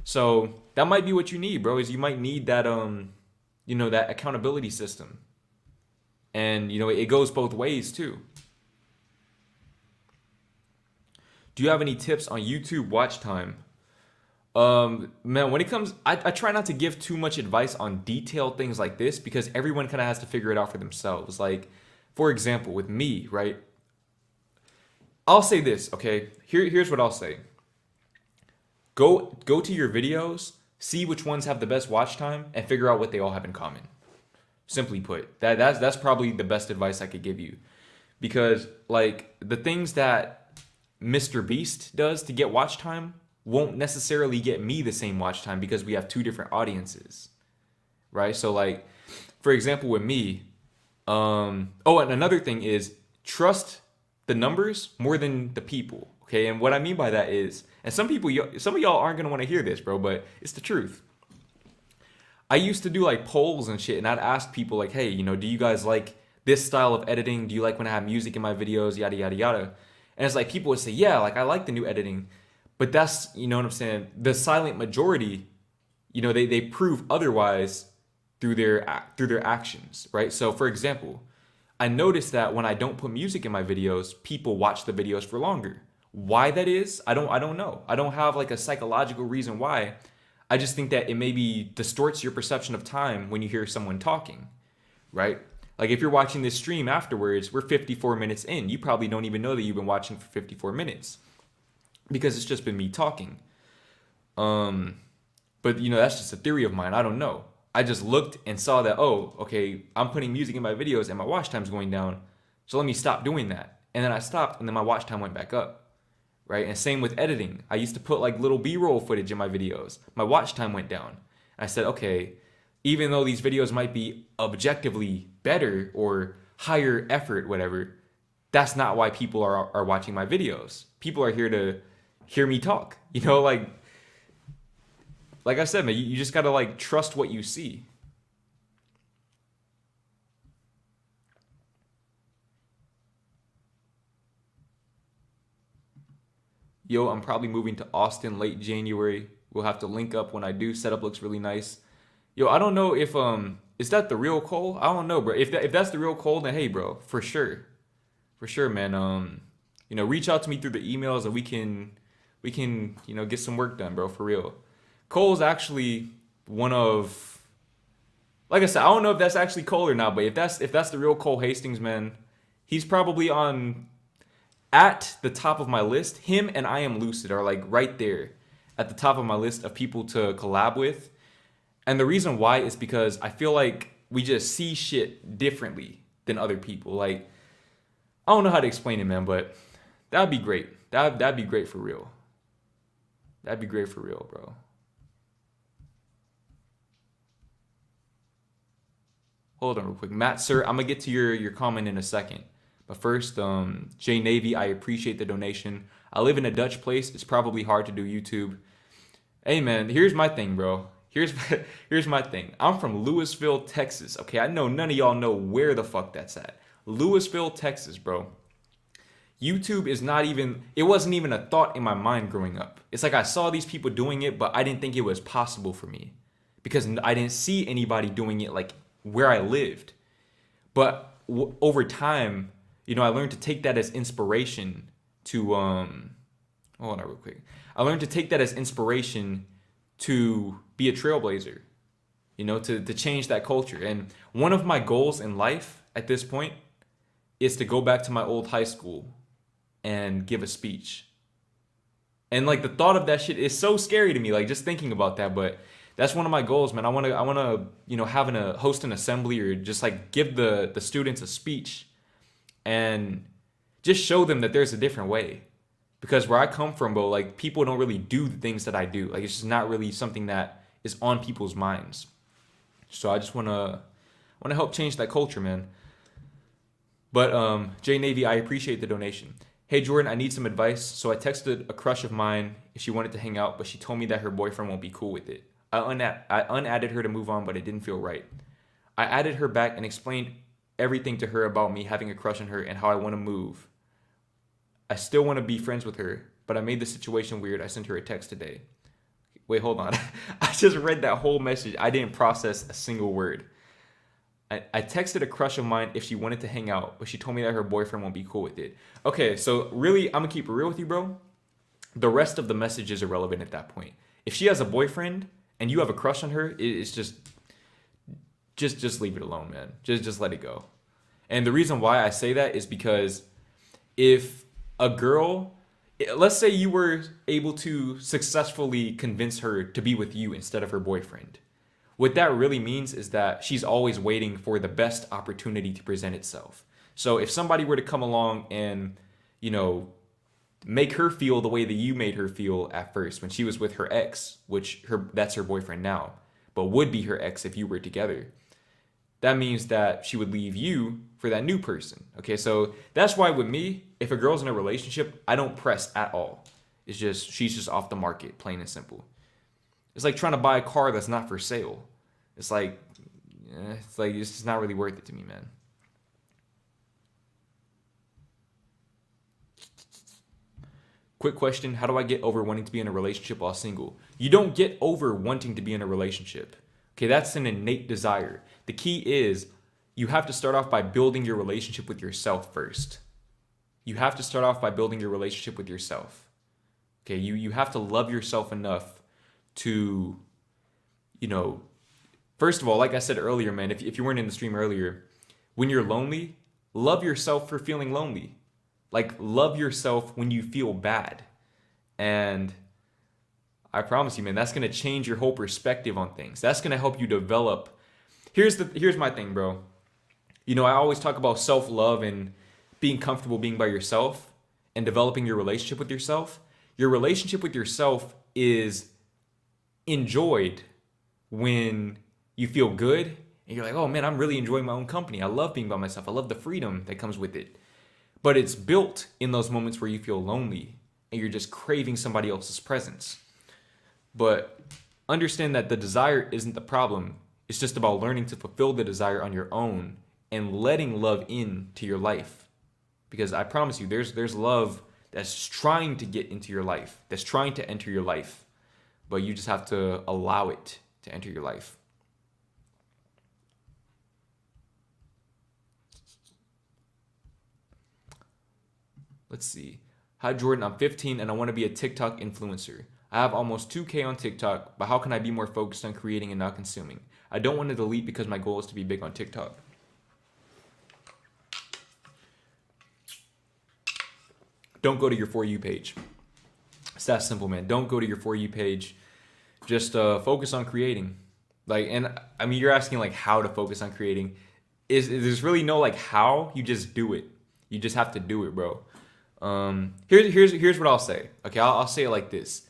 So that might be what you need, bro, is you might need that that accountability system. And it goes both ways too. Do you have any tips on YouTube watch time? Man, when it comes, I try not to give too much advice on detailed things like this because everyone kind of has to figure it out for themselves. Like, for example, with me, right? I'll say this, okay? Here's what I'll say. Go to your videos, see which ones have the best watch time, and figure out what they all have in common. Simply put, that's probably the best advice I could give you, because like the things that Mr. Beast does to get watch time won't necessarily get me the same watch time because we have two different audiences, right? So like, for example, with me, and another thing is trust the numbers more than the people. Okay, and what I mean by that is, and some of y'all aren't gonna want to hear this, bro, but it's the truth. I used to do like polls and shit, and I'd ask people like, hey, do you guys like this style of editing? Do you like when I have music in my videos? Yada, yada, yada. And it's like people would say, yeah, like I like the new editing. But that's, what I'm saying? The silent majority, they prove otherwise through their actions, right? So for example, I noticed that when I don't put music in my videos, people watch the videos for longer. Why that is, I don't know. I don't have like a psychological reason why. I just think that it maybe distorts your perception of time when you hear someone talking, right? Like if you're watching this stream afterwards, we're 54 minutes in. You probably don't even know that you've been watching for 54 minutes because it's just been me talking. But that's just a theory of mine. I don't know. I just looked and saw that, oh, okay, I'm putting music in my videos and my watch time's going down. So let me stop doing that. And then I stopped and then my watch time went back up. Right? And same with editing. I used to put like little B-roll footage in my videos. My watch time went down. And I said, okay, even though these videos might be objectively better or higher effort, whatever, that's not why people are watching my videos. People are here to hear me talk. Like I said, man, you just gotta like trust what you see. Yo, I'm probably moving to Austin late January. We'll have to link up when I do. Setup looks really nice. Yo, I don't know if is that the real Cole? I don't know, bro. If that's the real Cole, then hey, bro, for sure, man. Reach out to me through the emails and we can get some work done, bro, for real. Cole's actually one of, like I said, I don't know if that's actually Cole or not, but if that's the real Cole Hastings, man, he's probably on at the top of my list. Him and I Am Lucid are like right there at the top of my list of people to collab with. And the reason why is because I feel like we just see shit differently than other people. Like, I don't know how to explain it, man, but that'd be great. That'd be great for real. That'd be great for real, bro. Hold on real quick. Matt, sir, I'm gonna get to your comment in a second. But first, J Navy, I appreciate the donation. I live in a Dutch place. It's probably hard to do YouTube. Hey man, here's my thing, bro. Here's my thing. I'm from Louisville, Texas. Okay, I know none of y'all know where the fuck that's at. Louisville, Texas, bro. YouTube is not even, it wasn't even a thought in my mind growing up. It's like I saw these people doing it, but I didn't think it was possible for me because I didn't see anybody doing it like where I lived. But over time, I learned to take that as inspiration to, hold on real quick. I learned to take that as inspiration to be a trailblazer, to change that culture. And one of my goals in life at this point is to go back to my old high school and give a speech. And like the thought of that shit is so scary to me, like just thinking about that. But that's one of my goals, man. I wanna host an assembly or just like give the students a speech and just show them that there's a different way. Because where I come from, bro, like people don't really do the things that I do. Like it's just not really something that is on people's minds. So I just wanna help change that culture, man. But J Navy, I appreciate the donation. Hey Jordan, I need some advice. So I texted a crush of mine if she wanted to hang out, but she told me that her boyfriend won't be cool with it. I unadded her to move on, but it didn't feel right. I added her back and explained everything to her about me having a crush on her and how I want to move. I still want to be friends with her, but I made the situation weird. I sent her a text today. Wait, hold on. I just read that whole message. I didn't process a single word. I texted a crush of mine if she wanted to hang out, but she told me that her boyfriend won't be cool with it. Okay, so really, I'm going to keep it real with you, bro. The rest of the message is irrelevant at that point. If she has a boyfriend and you have a crush on her, it's just leave it alone, man. Just let it go. And the reason why I say that is because if a girl, let's say you were able to successfully convince her to be with you instead of her boyfriend. What that really means is that she's always waiting for the best opportunity to present itself. So if somebody were to come along and, make her feel the way that you made her feel at first when she was with her ex, that's her boyfriend now, but would be her ex if you were together, that means that she would leave you for that new person. Okay, so that's why with me, if a girl's in a relationship, I don't press at all. It's just, she's just off the market, plain and simple. It's like trying to buy a car that's not for sale. It's just not really worth it to me, man. Quick question, how do I get over wanting to be in a relationship while single? You don't get over wanting to be in a relationship. Okay, that's an innate desire. The key is you have to start off by building your relationship with yourself first. You have to start off by building your relationship with yourself. Okay, you have to love yourself enough to, first of all, like I said earlier, man, if you weren't in the stream earlier, when you're lonely, love yourself for feeling lonely. Like, love yourself when you feel bad. And I promise you, man, that's going to change your whole perspective on things. That's going to help you develop. Here's my thing, bro. I always talk about self-love and being comfortable being by yourself and developing your relationship with yourself. Your relationship with yourself is enjoyed when you feel good and you're like, oh man, I'm really enjoying my own company. I love being by myself. I love the freedom that comes with it. But it's built in those moments where you feel lonely and you're just craving somebody else's presence. But understand that the desire isn't the problem. It's just about learning to fulfill the desire on your own and letting love into your life. Because I promise you, there's love that's trying to get into your life, that's trying to enter your life. but you just have to allow it to enter your life. Let's see. Hi, Jordan. I'm 15 and I want to be a TikTok influencer. I have almost 2K on TikTok, but how can I be more focused on creating and not consuming? I don't want to delete because my goal is to be big on TikTok. Don't go to your For You page. It's that simple, man. Don't go to your For You page. Just focus on creating. Like, and I mean, you're asking like how to focus on creating. There's really no like how. You just do it. You just have to do it, bro. Here's what I'll say. Okay, I'll say it like this.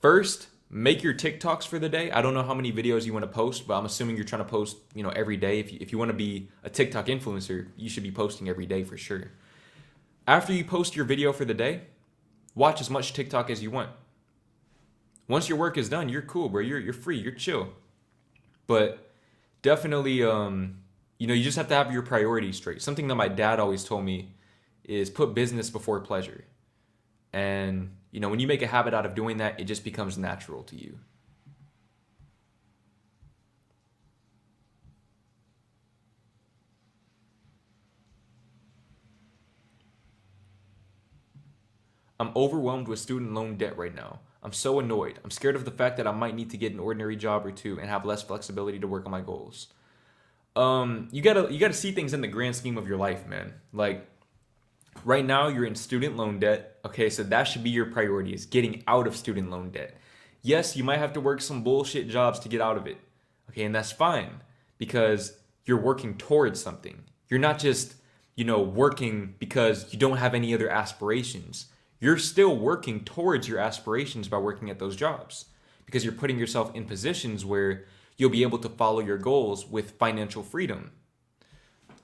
First, make your TikToks for the day. I don't know how many videos you want to post, but I'm assuming you're trying to post, every day. If you want to be a TikTok influencer, you should be posting every day for sure. After you post your video for the day, watch as much TikTok as you want. Once your work is done, you're cool, bro. You're free. You're chill. But definitely, you just have to have your priorities straight. Something that my dad always told me is put business before pleasure. And, when you make a habit out of doing that, it just becomes natural to you. I'm overwhelmed with student loan debt right now. I'm so annoyed. I'm scared of the fact that I might need to get an ordinary job or two and have less flexibility to work on my goals. You gotta see things in the grand scheme of your life, man. Like, right now you're in student loan debt. Okay, so that should be your priority, is getting out of student loan debt. Yes, you might have to work some bullshit jobs to get out of it. Okay, and that's fine because you're working towards something. You're not just, working because you don't have any other aspirations. You're still working towards your aspirations by working at those jobs because you're putting yourself in positions where you'll be able to follow your goals with financial freedom.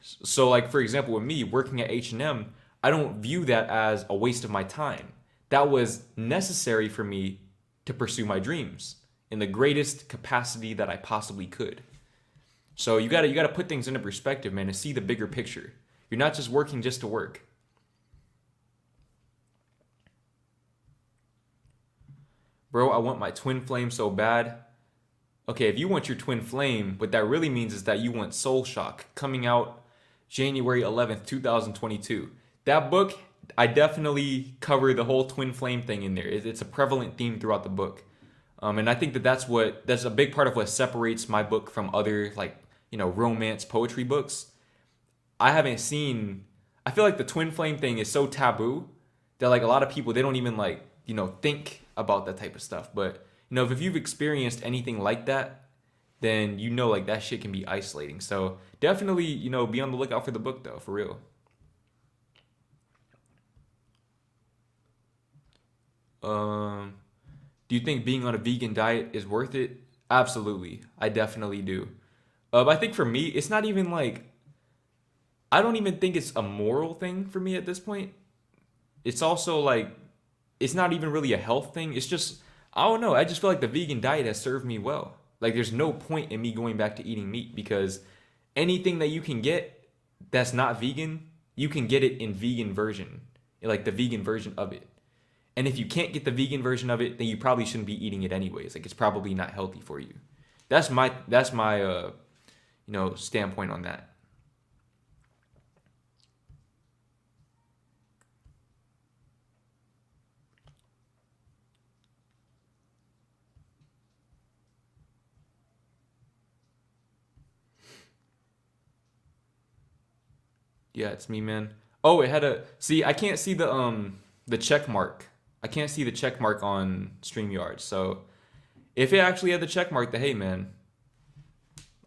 So like, for example, with me working at H&M, I don't view that as a waste of my time. That was necessary for me to pursue my dreams in the greatest capacity that I possibly could. So you gotta put things into perspective, man, and see the bigger picture. You're not just working just to work. Bro, I want my twin flame so bad. Okay, if you want your twin flame, what that really means is that you want Soul Shock, coming out January 11th, 2022. That book, I definitely cover the whole twin flame thing in there. It's a prevalent theme throughout the book. And I think that's a big part of what separates my book from other romance poetry books. I feel like the twin flame thing is so taboo that like a lot of people, they don't even think about that type of stuff. But if you've experienced anything like that, then like that shit can be isolating. So definitely, be on the lookout for the book though, for real. Do you think being on a vegan diet is worth it? Absolutely. I definitely do. I think for me, it's not even I don't even think it's a moral thing for me at this point. It's also it's not even really a health thing. It's just, I don't know. I just feel like the vegan diet has served me well. Like there's no point in me going back to eating meat because anything that you can get that's not vegan, you can get it in vegan version, like the vegan version of it. And if you can't get the vegan version of it, then you probably shouldn't be eating it anyways. Like it's probably not healthy for you. That's my standpoint on that. Yeah, it's me, man. Oh, it had I can't see the check mark. I can't see the check mark on StreamYard. So if it actually had the check mark, then hey, man,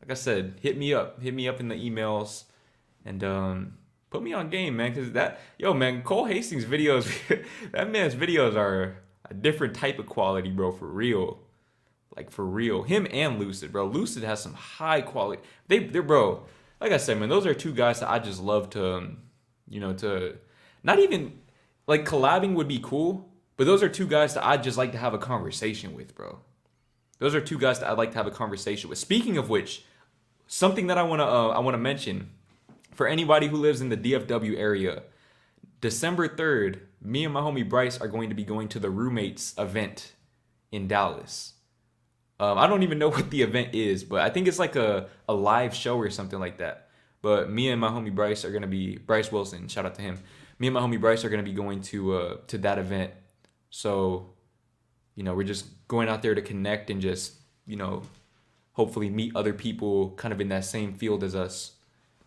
like I said, hit me up. Hit me up in the emails and put me on game, man. Cause man, Cole Hastings videos, that man's videos are a different type of quality, bro, for real. Like for real. Him and Lucid, bro. Lucid has some high quality. They're bro. Like I said, man, those are two guys that I just love to, to not even like collabing would be cool, but those are two guys that I'd just like to have a conversation with, bro. Those are two guys that I'd like to have a conversation with. Speaking of which, something that I wanna mention for anybody who lives in the DFW area, December 3rd, me and my homie Bryce are going to be going to the Roommates event in Dallas. I don't even know what the event is, but I think it's like a live show or something like that. But me and my homie Bryce are gonna be Bryce Wilson. Shout out to him. Me and my homie Bryce are gonna be going to that event. So we're just going out there to connect and just hopefully meet other people kind of in that same field as us.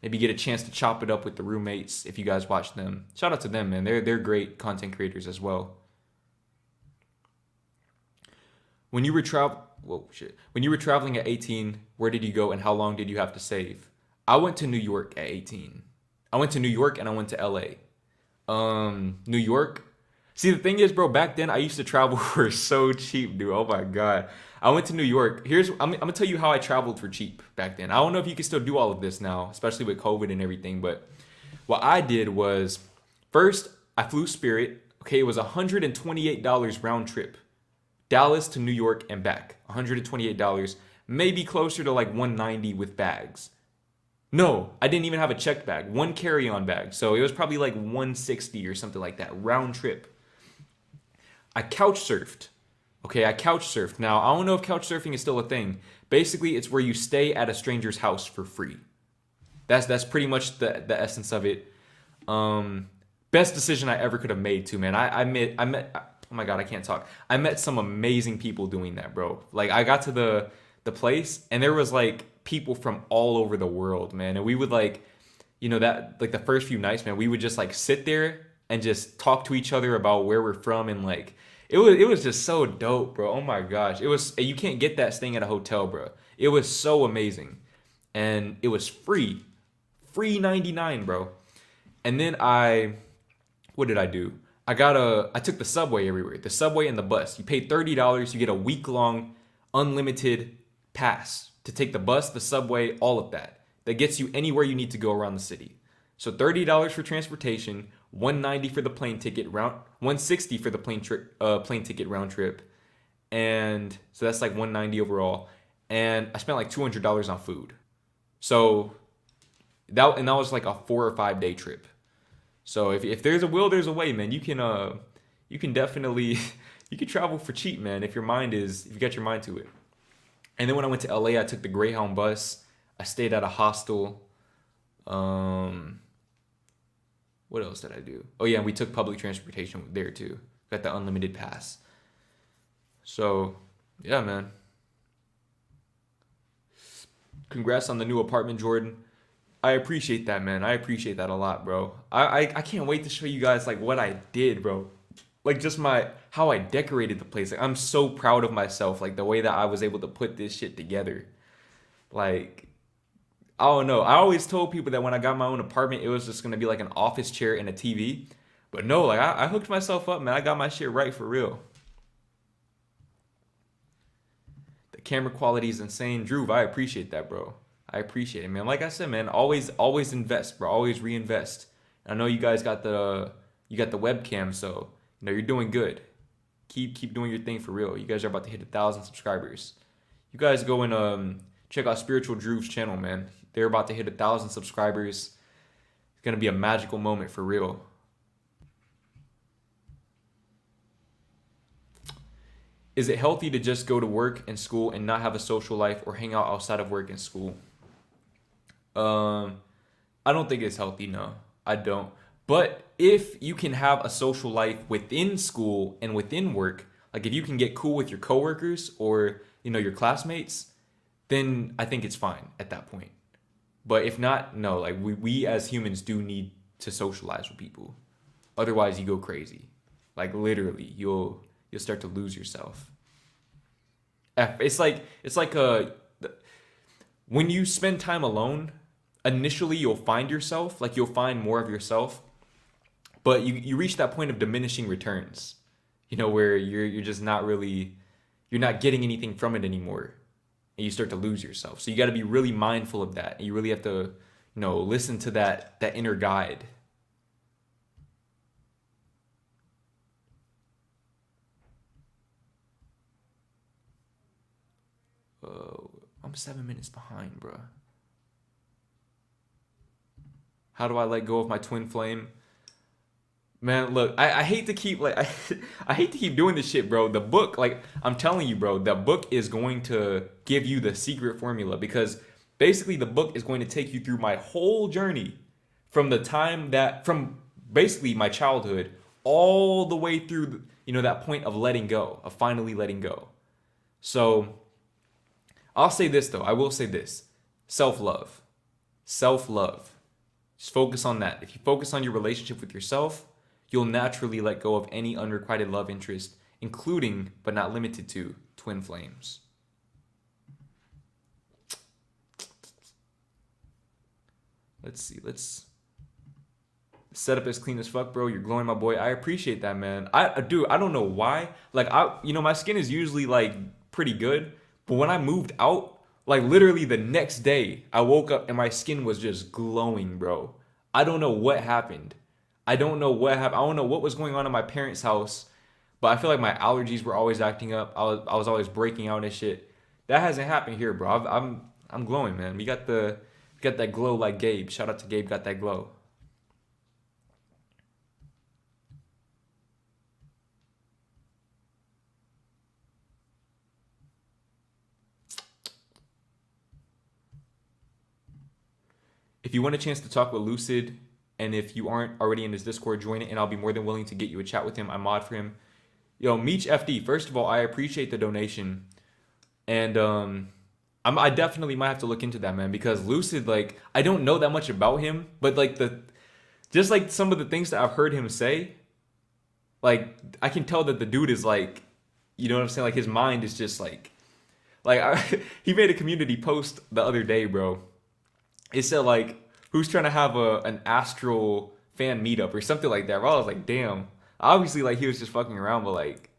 Maybe get a chance to chop it up with the roommates if you guys watch them. Shout out to them, man. They're great content creators as well. When you were When you were traveling at 18, where did you go and how long did you have to save? I went to New York at 18. I went to New York and I went to LA. New York. See, the thing is, bro, back then I used to travel for so cheap, dude. Oh my God. I went to New York. I'm gonna tell you how I traveled for cheap back then. I don't know if you can still do all of this now, especially with COVID and everything, but what I did was first I flew Spirit. Okay, it was $128 round trip. Dallas to New York and back. $128. Maybe closer to like 190 with bags. No, I didn't even have a checked bag. One carry-on bag. So it was probably like 160 or something like that. Round trip. I couch surfed. Okay, I couch surfed. Now, I don't know if couch surfing is still a thing. Basically, it's where you stay at a stranger's house for free. That's pretty much the essence of it. Best decision I ever could have made too, man. I met oh my God, I can't talk. I met some amazing people doing that, bro. Like I got to the place and there was like people from all over the world, man. And we would that like the first few nights, man, we would just like sit there and just talk to each other about where we're from and like it was just so dope, bro. Oh my gosh. You can't get that staying at a hotel, bro. It was so amazing. And it was free. Free 99, bro. And then what did I do? I took the subway everywhere. The subway and the bus. You pay $30, you get a week-long unlimited pass to take the bus, the subway, all of that. That gets you anywhere you need to go around the city. So $30 for transportation, $190 for the plane ticket $160 for the plane ticket round trip. And so that's like $190 overall. And I spent like $200 on food. So that was like a 4 or 5 day trip. So if there's a will, there's a way, man. You can definitely you can travel for cheap, man. If you got your mind to it. And then when I went to LA, I took the Greyhound bus. I stayed at a hostel. What else did I do? Oh yeah, we took public transportation there too. Got the unlimited pass. So yeah, man. Congrats on the new apartment, Jordan. I appreciate that, man. I appreciate that a lot, bro. I can't wait to show you guys like what I did, bro. Like just how I decorated the place. Like I'm so proud of myself, like the way that I was able to put this shit together. Like I don't know. I always told people that when I got my own apartment, it was just gonna be like an office chair and a TV. But no, like I hooked myself up, man. I got my shit right for real. The camera quality is insane. Drew, I appreciate that, bro. I appreciate it, man. Like I said, man, always invest, bro. Always reinvest. I know you guys got the webcam, so you're doing good. Keep doing your thing for real. You guys are about to hit 1,000 subscribers. You guys go and check out Spiritual Drew's channel, man. They're about to hit 1,000 subscribers. It's gonna be a magical moment for real. Is it healthy to just go to work and school and not have a social life or hang out outside of work and school? I don't think it's healthy. No, I don't. But if you can have a social life within school and within work, like if you can get cool with your coworkers or your classmates, then I think it's fine at that point. But if not, no. Like we as humans do need to socialize with people. Otherwise, you go crazy. Like literally, you'll start to lose yourself. It's like when you spend time alone, initially you'll find yourself, like you'll find more of yourself, but you reach that point of diminishing returns, where you're just you're not getting anything from it anymore, and you start to lose yourself. So you got to be really mindful of that, and you really have to, listen to that inner guide. I'm 7 minutes behind, bro. How do I let go of my twin flame? Man, look, I hate to keep like I hate to keep doing this shit, bro. The book, like I'm telling you, bro, the book is going to give you the secret formula because basically the book is going to take you through my whole journey from the time that from basically my childhood all the way through that point of letting go, of finally letting go. So, I'll say this though. I will say this. Self-love. Self-love. Just focus on that. If you focus on your relationship with yourself, you'll naturally let go of any unrequited love interest, including, but not limited to, twin flames. Let's see. Let's set up as clean as fuck, bro. You're glowing, my boy. I appreciate that, man. I do. I don't know why. Like, my skin is usually like pretty good, but when I moved out, like literally the next day, I woke up and my skin was just glowing, bro. I don't know what happened. I don't know what happened. I don't know what was going on in my parents' house, but I feel like my allergies were always acting up. I was always breaking out and shit. That hasn't happened here, bro. I'm glowing, man. We got that glow like Gabe. Shout out to Gabe. Got that glow. If you want a chance to talk with Lucid, and if you aren't already in his Discord, join it, and I'll be more than willing to get you a chat with him. I mod for him. Yo, Meech FD. First of all, I appreciate the donation, and I definitely might have to look into that, man, because Lucid, like, I don't know that much about him, but like just like some of the things that I've heard him say, like I can tell that the dude is like, you know what I'm saying? Like his mind is just he made a community post the other day, bro. It said like, who's trying to have an astral fan meetup or something like that, bro. I was like, damn. Obviously, like he was just fucking around, but like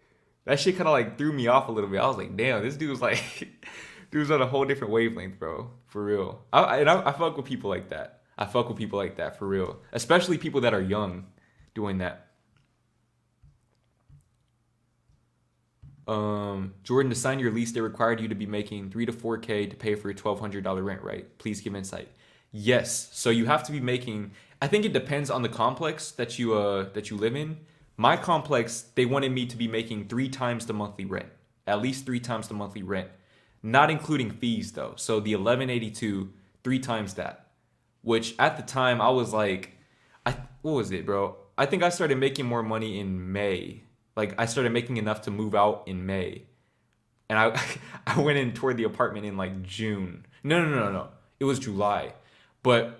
that shit kind of like threw me off a little bit. I was like, damn, this dude was like, dude's on a whole different wavelength, bro. For real. I fuck with people like that. I fuck with people like that for real, especially people that are young doing that. Jordan, to sign your lease, they required you to be making 3 to 4K to pay for your $1,200 rent, right? Please give insight. Yes. So you have to be making. I think it depends on the complex that you live in. My complex, they wanted me to be making 3 times the monthly rent, at least 3 times the monthly rent, not including fees though. So the 1182, 3 times that. Which at the time I was like, what was it, bro? I think I started making more money in May. Like I started making enough to move out in May, and I I went in toward the apartment in like June. No. It was July. But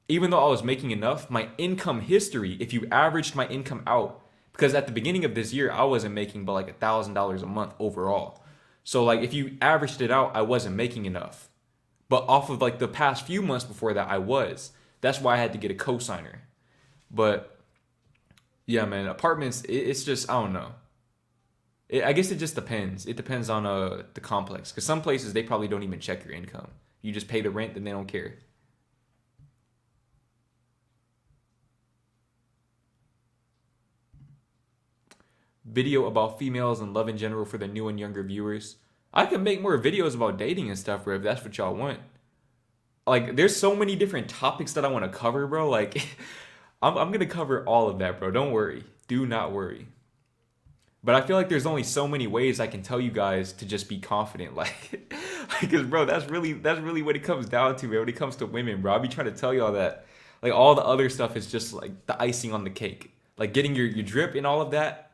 even though I was making enough, my income history, if you averaged my income out, because at the beginning of this year, I wasn't making but like $1,000 a month overall. So like if you averaged it out, I wasn't making enough. But off of like the past few months before that, I was. That's why I had to get a cosigner. But yeah, man, apartments, it's just, I don't know. I guess it just depends. It depends on the complex. Because some places, they probably don't even check your income. You just pay the rent and they don't care. Video about females and love in general for the new and younger viewers. I can make more videos about dating and stuff, bro, if that's what y'all want. Like, there's so many different topics that I want to cover, bro. Like, I'm going to cover all of that, bro. Don't worry. Do not worry. But I feel like there's only so many ways I can tell you guys to just be confident. Like, because, bro, that's really what it comes down to, man, when it comes to women, bro. I be trying to tell y'all that. Like, all the other stuff is just, like, the icing on the cake. Like, getting your drip and all of that,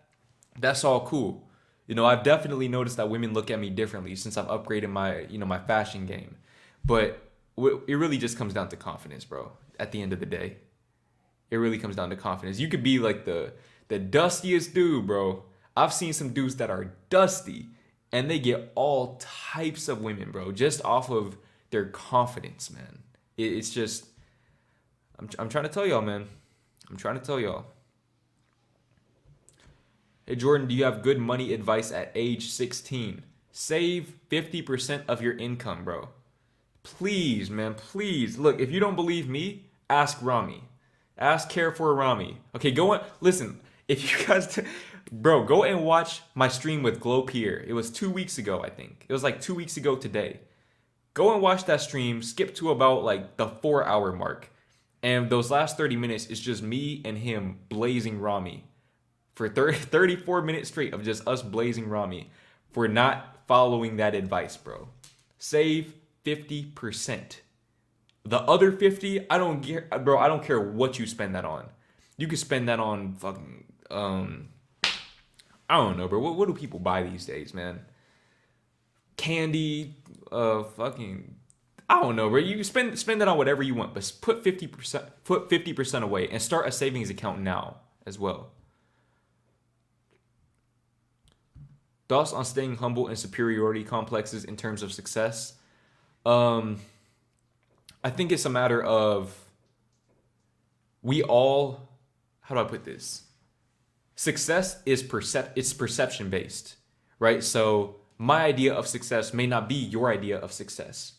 that's all cool. You know, I've definitely noticed that women look at me differently since I've upgraded my, my fashion game. But it really just comes down to confidence, bro, at the end of the day. It really comes down to confidence. You could be like the dustiest dude, bro. I've seen some dudes that are dusty and they get all types of women, bro, just off of their confidence, man. It's just, I'm trying to tell y'all, man. I'm trying to tell y'all. Hey, Jordan, do you have good money advice at age 16? Save 50% of your income, bro. Please, man, please. Look, if you don't believe me, ask Rami. Ask Care for Rami. Okay, go on. Listen, if you guys, bro, go and watch my stream with Glow Pierre. It was 2 weeks ago, I think. It was like 2 weeks ago today. Go and watch that stream. Skip to about like the 4-hour mark. And those last 30 minutes is just me and him blazing Rami for 34 minutes straight of just us blazing Rami for not following that advice, bro. Save 50%. The other 50, I don't care, bro. I don't care what you spend that on. You could spend that on fucking, I don't know, bro. What do people buy these days, man? Candy, fucking, I don't know, bro. You spend that on whatever you want, but put 50% away and start a savings account now as well. Thoughts on staying humble and superiority complexes in terms of success? I think it's a matter of we all, how do I put this? Success is it's perception based, right? So my idea of success may not be your idea of success.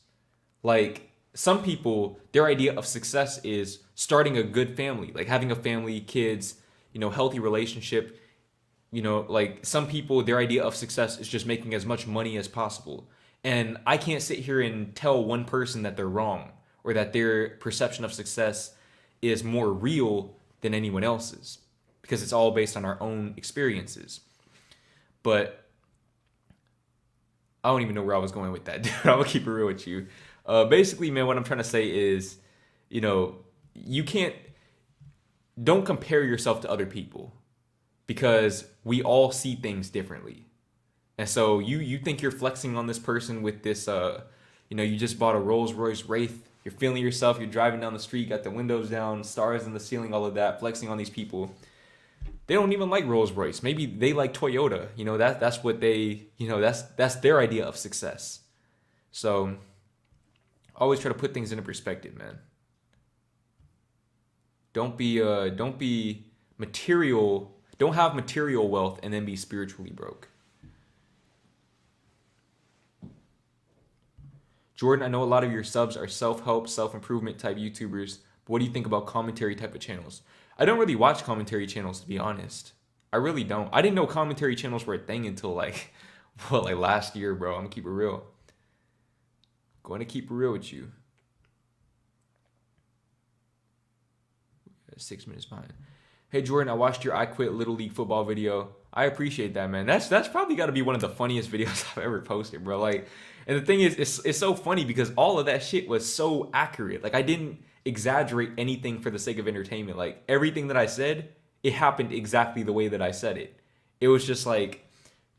Like some people, their idea of success is starting a good family, like having a family, kids, healthy relationship. Like some people, their idea of success is just making as much money as possible. And I can't sit here and tell one person that they're wrong or that their perception of success is more real than anyone else's because it's all based on our own experiences. But I don't even know where I was going with that, dude. I'm gonna keep it real with you. Basically, man, what I'm trying to say is, you don't compare yourself to other people because we all see things differently. And so you think you're flexing on this person with this, you just bought a Rolls Royce Wraith. You're feeling yourself. You're driving down the street, got the windows down, stars in the ceiling, all of that, flexing on these people. They don't even like Rolls Royce. Maybe they like Toyota. That's what they, that's their idea of success. So always try to put things into perspective, man. Don't be material. Don't have material wealth and then be spiritually broke. Jordan, I know a lot of your subs are self-help, self-improvement type YouTubers, but what do you think about commentary type of channels? I don't really watch commentary channels, to be honest. I really don't. I didn't know commentary channels were a thing until like last year, bro. I'm gonna keep it real. Going to keep it real with you. 6 minutes behind. Hey Jordan, I watched your I Quit Little League football video. I appreciate that, man. That's probably got to be one of the funniest videos I've ever posted, bro. Like, and the thing is, it's so funny because all of that shit was so accurate. Like, I didn't exaggerate anything for the sake of entertainment. Like, everything that I said, it happened exactly the way that I said it. It was just like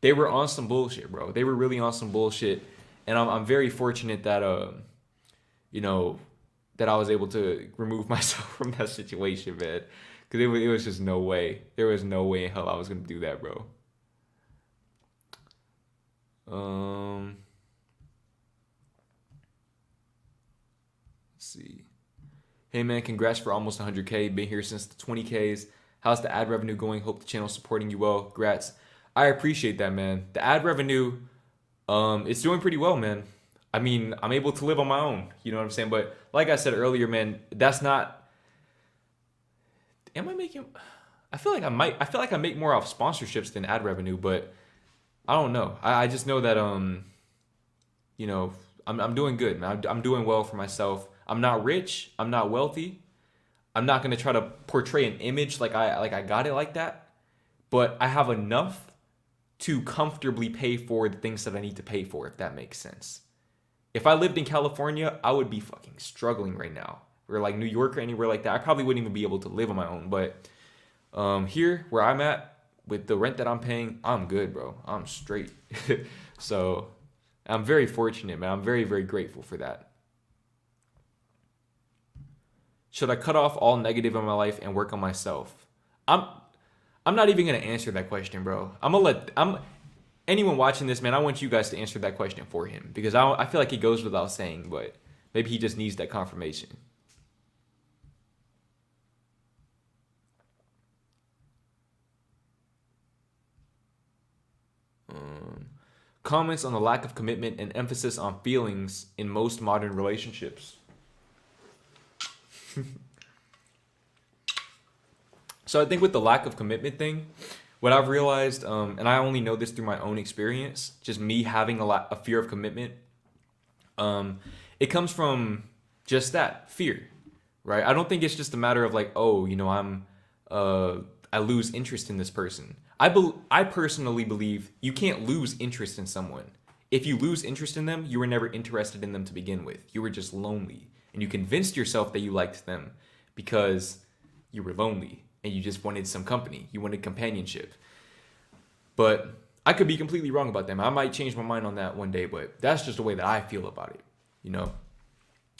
they were on some bullshit, bro. They were really on some bullshit, and I'm very fortunate that that I was able to remove myself from that situation, man. Because it was just no way. There was no way in hell I was going to do that, bro. Let's see. Hey, man, congrats for almost 100K. Been here since the 20Ks. How's the ad revenue going? Hope the channel's supporting you well. Congrats. I appreciate that, man. The ad revenue, it's doing pretty well, man. I mean, I'm able to live on my own. You know what I'm saying? But like I said earlier, man, that's not... Am I making? I feel like I make more off sponsorships than ad revenue, but I don't know. I just know that I'm doing good, man. I'm doing well for myself. I'm not rich. I'm not wealthy. I'm not gonna try to portray an image like I got it like that. But I have enough to comfortably pay for the things that I need to pay for, if that makes sense. If I lived in California, I would be fucking struggling right now. Or like New York or anywhere like that, I probably wouldn't even be able to live on my own. But here, where I'm at, with the rent that I'm paying, I'm good, bro. I'm straight. So I'm very fortunate, man. I'm very, very grateful for that. Should I cut off all negative in my life and work on myself? I'm not even gonna answer that question, bro. Anyone watching this, man, I want you guys to answer that question for him because I feel like it goes without saying, but maybe he just needs that confirmation. Comments on the lack of commitment and emphasis on feelings in most modern relationships. So I think with the lack of commitment thing, what I've realized, and I only know this through my own experience, just me having a fear of commitment, it comes from just that, fear. right? I don't think it's just a matter of like, oh, uh, I lose interest in this person. I personally believe you can't lose interest in someone. If you lose interest in them, you were never interested in them to begin with. You were just lonely, and you convinced yourself that you liked them because you were lonely and you just wanted some company. You wanted companionship. But I could be completely wrong about them. I might change my mind on that one day, but that's just the way that I feel about it. You know,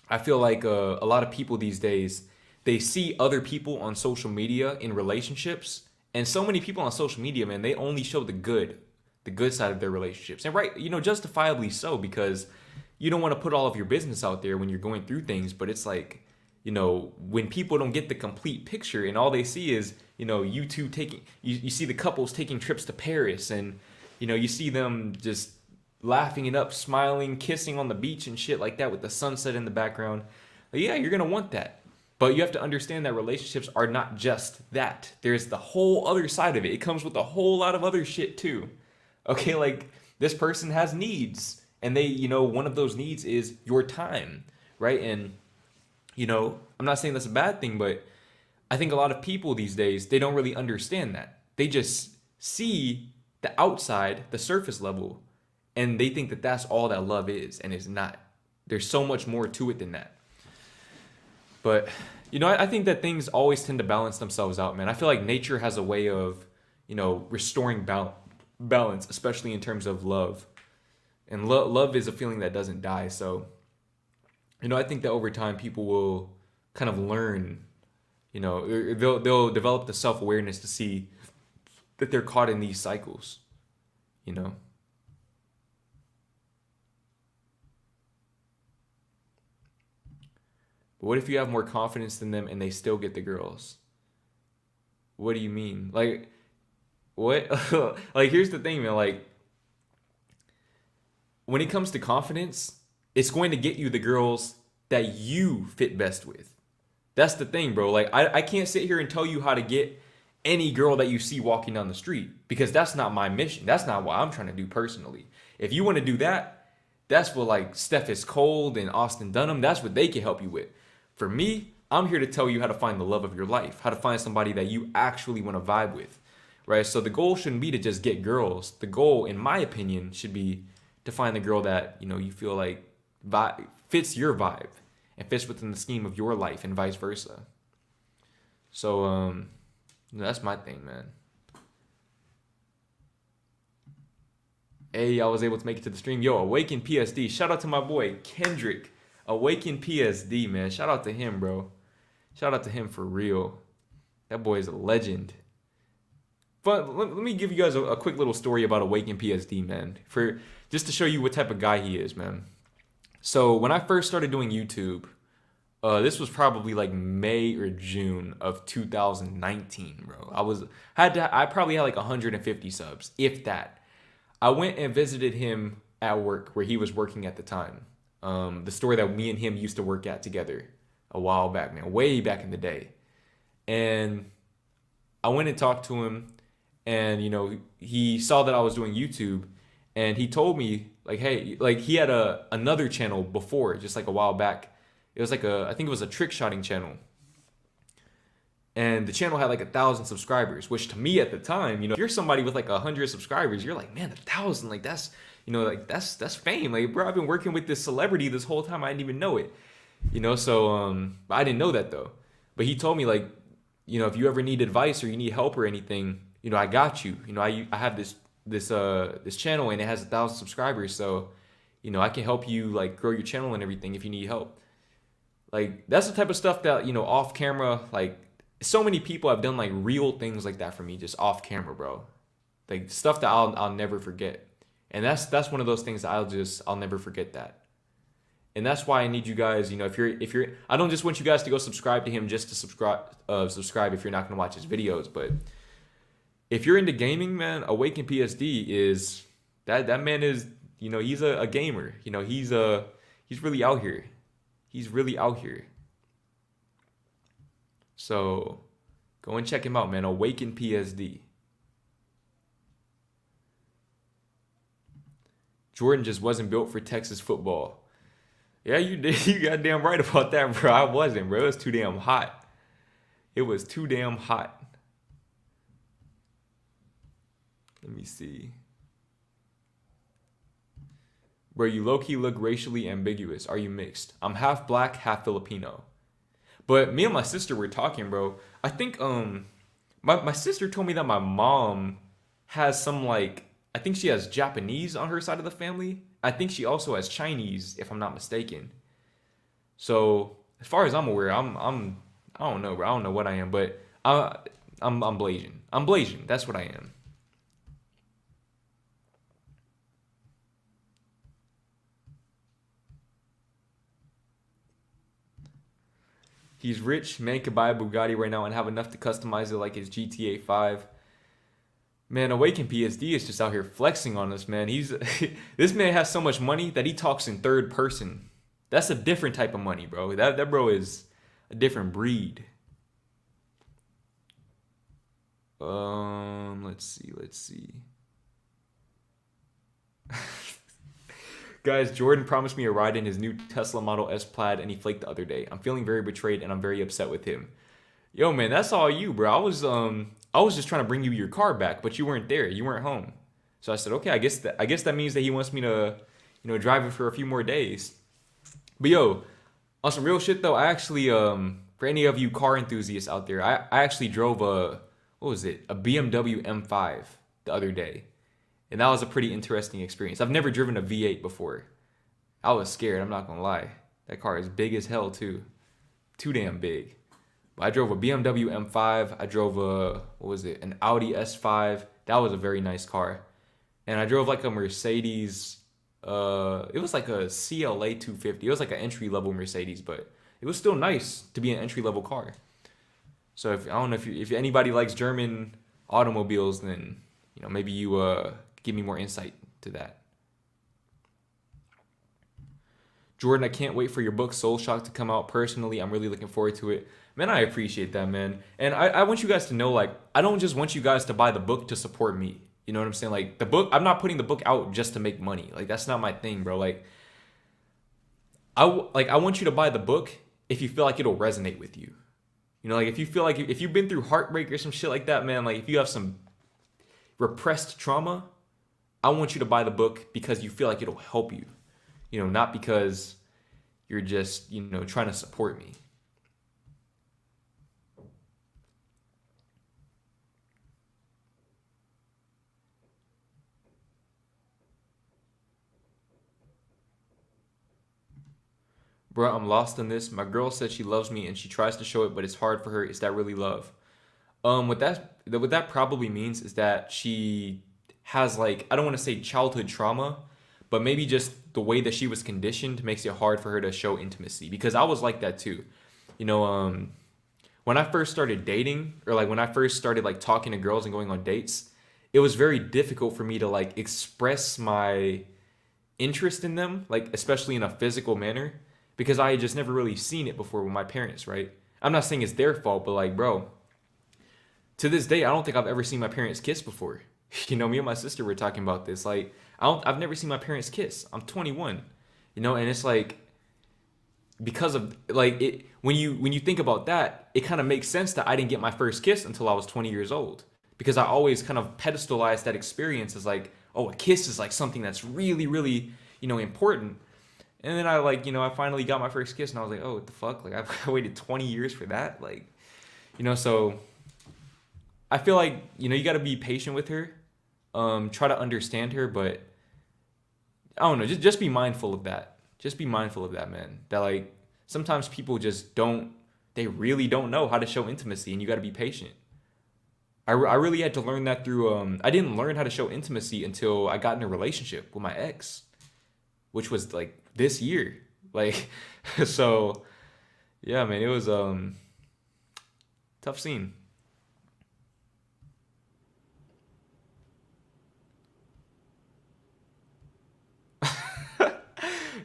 I feel like a lot of people these days, they see other people on social media in relationships, and so many people on social media, man, they only show the good side of their relationships, and right, justifiably so, because you don't want to put all of your business out there when you're going through things. But it's like, when people don't get the complete picture and all they see is, you two you see the couples taking trips to Paris, and you see them just laughing it up, smiling, kissing on the beach and shit like that with the sunset in the background. Like, yeah, you're gonna want that. But you have to understand that relationships are not just that. There's the whole other side of it. It comes with a whole lot of other shit too. Okay, like this person has needs, and they, one of those needs is your time, right? And I'm not saying that's a bad thing, but I think a lot of people these days, they don't really understand that. They just see the outside, the surface level, and they think that that's all that love is, and it's not. There's so much more to it than that. But I think that things always tend to balance themselves out, man. I feel like nature has a way of restoring balance, especially in terms of love. And love is a feeling that doesn't die. So I think that over time people will kind of learn, they'll develop the self-awareness to see that they're caught in these cycles, you know. But what if you have more confidence than them and they still get the girls? What do you mean? Like, what? Like, here's the thing, man. Like, when it comes to confidence, it's going to get you the girls that you fit best with. That's the thing, bro. Like, I can't sit here and tell you how to get any girl that you see walking down the street, because that's not my mission. That's not what I'm trying to do personally. If you want to do that, that's what like Steph is Cold and Austin Dunham, that's what they can help you with. For me, I'm here to tell you how to find the love of your life, how to find somebody that you actually want to vibe with, right? So the goal shouldn't be to just get girls. The goal, in my opinion, should be to find the girl that, you feel like fits your vibe and fits within the scheme of your life, and vice versa. So, that's my thing, man. Hey, I was able to make it to the stream. Yo, Awaken PSD. Shout out to my boy, Kendrick. Awaken PSD, man. Shout out to him, bro. Shout out to him for real. That boy is a legend. But let me give you guys a quick little story about Awaken PSD, man. Just to show you what type of guy he is, man. So when I first started doing YouTube, this was probably like May or June of 2019, bro. I probably had like 150 subs, if that. I went and visited him at work where he was working at the time. The store that me and him used to work at together a while back, man, way back in the day. And I went and talked to him, and he saw that I was doing YouTube, and he told me like, hey, like he had another channel before, just like a while back. It was like I think it was a trick shotting channel. And the channel had like 1,000 subscribers, which to me at the time, if you're somebody with like 100 subscribers, you're like, man, 1,000, like that's, like that's fame. Like, bro, I've been working with this celebrity this whole time. I didn't even know it, so, but I didn't know that though. But he told me like, if you ever need advice or you need help or anything, I got you. I have this channel and it has 1,000 subscribers. So, I can help you like grow your channel and everything if you need help. Like, that's the type of stuff that, off camera, like, so many people have done, like, real things like that for me, just off camera, bro. Like, stuff that I'll never forget. And that's one of those things that I'll never forget that. And that's why I need you guys, if you're, I don't just want you guys to go subscribe to him just to subscribe if you're not going to watch his videos. But if you're into gaming, man, Awaken PSD is, that man is, he's a gamer. He's really out here. He's really out here. So go and check him out, man. Awaken PSD. Jordan just wasn't built for Texas football. Yeah, you did. You got damn right about that, bro. I wasn't, bro. It was too damn hot. It was too damn hot. Let me see. Bro, you low-key look racially ambiguous. Are you mixed? I'm half black, half Filipino. But me and my sister were talking, bro. I think my sister told me that my mom has some like I think she has Japanese on her side of the family. I think she also has Chinese, if I'm not mistaken. So as far as I'm aware, I don't know, bro. I don't know what I am, but I'm Blasian. I'm Blasian. That's what I am. He's rich. Man could buy a Bugatti right now and have enough to customize it like his GTA 5. Man, Awaken PSD is just out here flexing on us, man. He's this man has so much money that he talks in third person. That's a different type of money, bro. That bro is a different breed. Let's see. Guys, Jordan promised me a ride in his new Tesla Model S Plaid and he flaked the other day. I'm feeling very betrayed and I'm very upset with him. Yo, man, that's all you, bro. I was just trying to bring you your car back, but you weren't there. You weren't home. So I said, okay, I guess that means that he wants me to, drive it for a few more days. But yo, on some real shit though, I actually for any of you car enthusiasts out there, I actually drove a what was it? A BMW M5 the other day. And that was a pretty interesting experience. I've never driven a V8 before. I was scared, I'm not gonna lie. That car is big as hell too. Too damn big. But I drove a BMW M5. I drove a, what was it? An Audi S5. That was a very nice car. And I drove like a Mercedes, it was like a CLA 250. It was like an entry level Mercedes, but it was still nice to be an entry level car. So if I don't know if anybody likes German automobiles, then maybe you give me more insight to that. Jordan, I can't wait for your book Soul Shock to come out. Personally, I'm really looking forward to it. Man, I appreciate that, man. And I want you guys to know, like, I don't just want you guys to buy the book to support me. You know what I'm saying? Like, the book, I'm not putting the book out just to make money. Like, that's not my thing, bro. Like, I want you to buy the book if you feel like it'll resonate with you. Like, if you feel like, if you've been through heartbreak or some shit like that, man, like, if you have some repressed trauma, I want you to buy the book because you feel like it'll help you. Not because you're just, trying to support me. Bro, I'm lost in this. My girl said she loves me and she tries to show it, but it's hard for her. Is that really love? What that probably means is that she has like, I don't want to say childhood trauma, but maybe just the way that she was conditioned makes it hard for her to show intimacy. Because I was like that too. When I first started dating, or like when I first started like talking to girls and going on dates, it was very difficult for me to like express my interest in them, like especially in a physical manner, because I had just never really seen it before with my parents, right? I'm not saying it's their fault, but like, bro, to this day, I don't think I've ever seen my parents kiss before. Me and my sister were talking about this. Like, I've never seen my parents kiss. I'm 21, and it's like, because of like it, when you think about that, it kind of makes sense that I didn't get my first kiss until I was 20 years old, because I always kind of pedestalized that experience as like, oh, a kiss is like something that's really, really, important. And then I finally got my first kiss and I was like, oh, what the fuck? Like, I waited 20 years for that. Like, so I feel like, you got to be patient with her. Try to understand her, but I don't know, just be mindful of that. Just be mindful of that, man. That like, sometimes people just they really don't know how to show intimacy and you got to be patient. I really had to learn that through, I didn't learn how to show intimacy until I got in a relationship with my ex, which was like this year. Like, so yeah, man, it was, tough scene.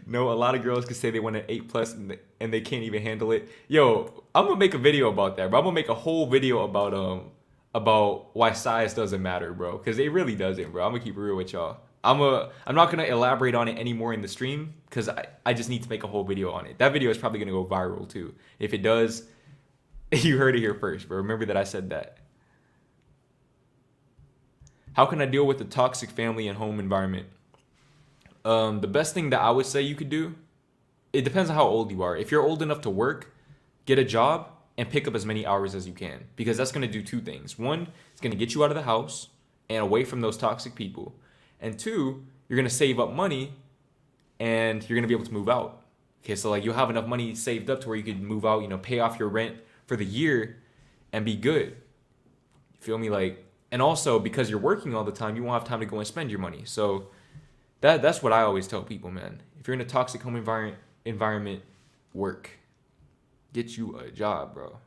No, a lot of girls could say they want an 8+ and they can't even handle it. Yo, I'm gonna make a video about that, bro. I'm gonna make a whole video about why size doesn't matter, bro. Cause it really doesn't, bro. I'm gonna keep it real with y'all. I'm not gonna elaborate on it anymore in the stream because I just need to make a whole video on it. That video is probably gonna go viral too. If it does, you heard it here first. But remember that I said that. How can I deal with the toxic family and home environment? The best thing that I would say you could do, it depends on how old you are. If you're old enough to work, get a job and pick up as many hours as you can, because that's going to do two things. One, it's going to get you out of the house and away from those toxic people. And two, you're going to save up money and you're going to be able to move out. Okay, so like you'll have enough money saved up to where you could move out, pay off your rent for the year and be good. You feel me? Like, and also because you're working all the time, you won't have time to go and spend your money. So that's what I always tell people, man. If you're in a toxic home environment, work. Get you a job, bro.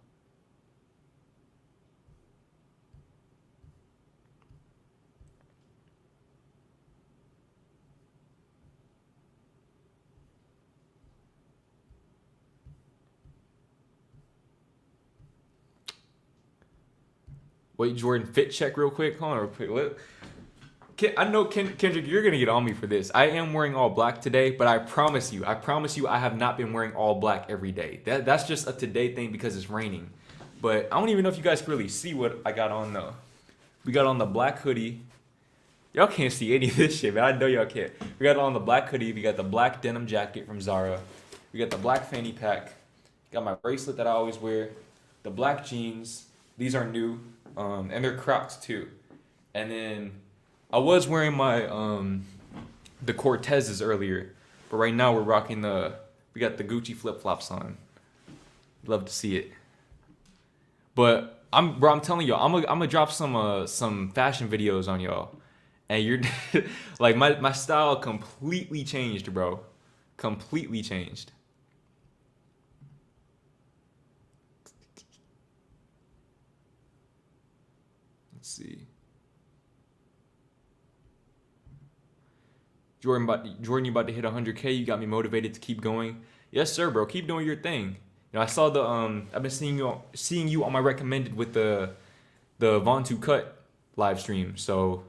Wait, Jordan, fit check real quick. Hold on real quick. I know Kendrick, you're gonna get on me for this. I am wearing all black today, but I promise you, I have not been wearing all black every day. That's just a today thing because it's raining. But I don't even know if you guys can really see what I got on though. We got on the black hoodie. Y'all can't see any of this shit, but I know y'all can't. We got on the black hoodie. We got the black denim jacket from Zara. We got the black fanny pack. Got my bracelet that I always wear. The black jeans. These are new, and they're Crocs too. And then I was wearing my the Cortezes earlier, but right now we're rocking we got the Gucci flip flops on. Love to see it. But I'm telling y'all, I'm gonna drop some fashion videos on y'all, and you're like my style completely changed, bro. Completely changed. Let's see. Jordan, you about to hit 100K. You got me motivated to keep going. Yes, sir, bro. Keep doing your thing. I saw I've been seeing you on my recommended with the Von to Cut live stream. So,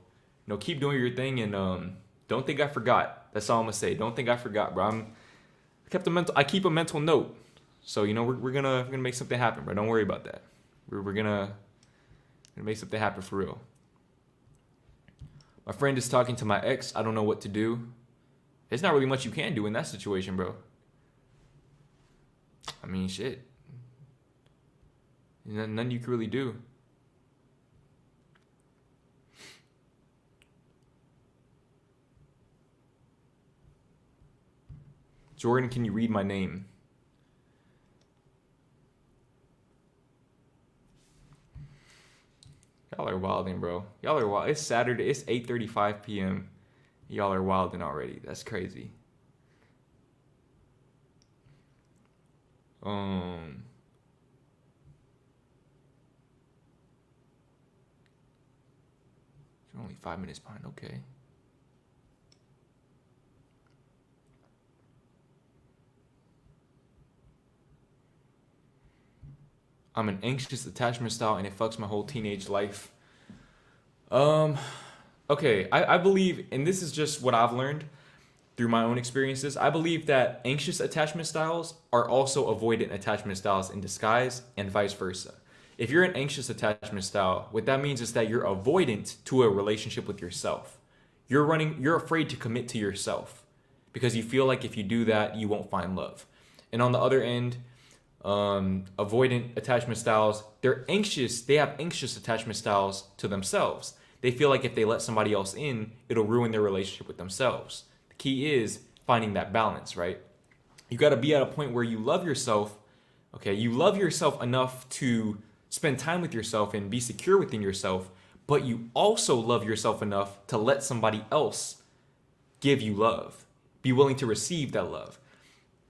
keep doing your thing and don't think I forgot. That's all I'm gonna say. Don't think I forgot, bro. I keep a mental note. So we're gonna make something happen, bro. Don't worry about that. We're gonna make something happen for real. My friend is talking to my ex. I don't know what to do. There's not really much you can do in that situation, bro. I mean, shit. Nothing you can really do. Jordan, can you read my name? Y'all are wilding, bro. Y'all are wild. It's Saturday. It's 8:35 p.m. Y'all are wilding already. That's crazy. You're only 5 minutes behind. Okay. I'm an anxious attachment style and it fucks my whole teenage life. Okay, I believe, and this is just what I've learned through my own experiences, I believe that anxious attachment styles are also avoidant attachment styles in disguise and vice versa. If you're an anxious attachment style, what that means is that you're avoidant to a relationship with yourself. You're afraid to commit to yourself because you feel like if you do that, you won't find love. And on the other end, avoidant attachment styles, they have anxious attachment styles to themselves. They feel like if they let somebody else in, it'll ruin their relationship with themselves. The key is finding that balance, right? You got to be at a point where you love yourself. Okay, you love yourself enough to spend time with yourself and be secure within yourself, but you also love yourself enough to let somebody else give you love. Be willing to receive that love.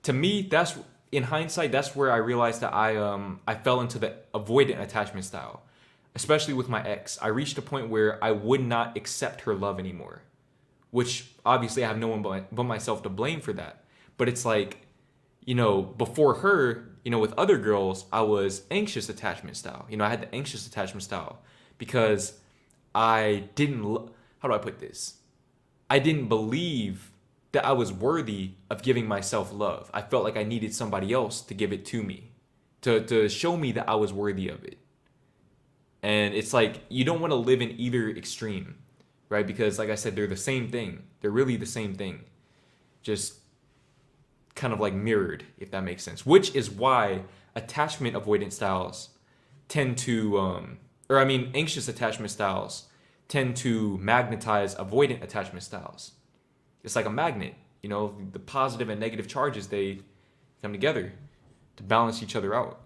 To me, that's in hindsight, that's where I realized that I fell into the avoidant attachment style, especially with my ex. I reached a point where I would not accept her love anymore, which obviously I have no one but myself to blame for that. But it's like, before her, with other girls, I was anxious attachment style. I had the anxious attachment style because I didn't, how do I put this? I didn't believe that I was worthy of giving myself love. I felt like I needed somebody else to give it to me, to show me that I was worthy of it. And it's like you don't want to live in either extreme, right? Because like I said, they're the same thing. They're really the same thing. Just kind of like mirrored, if that makes sense. Which is why attachment avoidant styles tend to, anxious attachment styles tend to magnetize avoidant attachment styles. It's like a magnet, the positive and negative charges, they come together to balance each other out.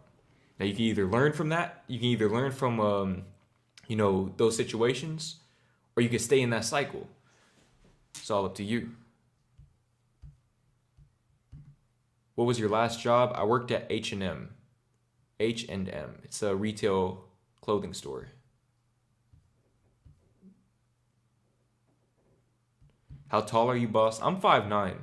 Now you can either learn from that, you can either learn from, those situations, or you can stay in that cycle. It's all up to you. What was your last job? I worked at H&M. H&M. It's a retail clothing store. How tall are you, boss? I'm 5'9".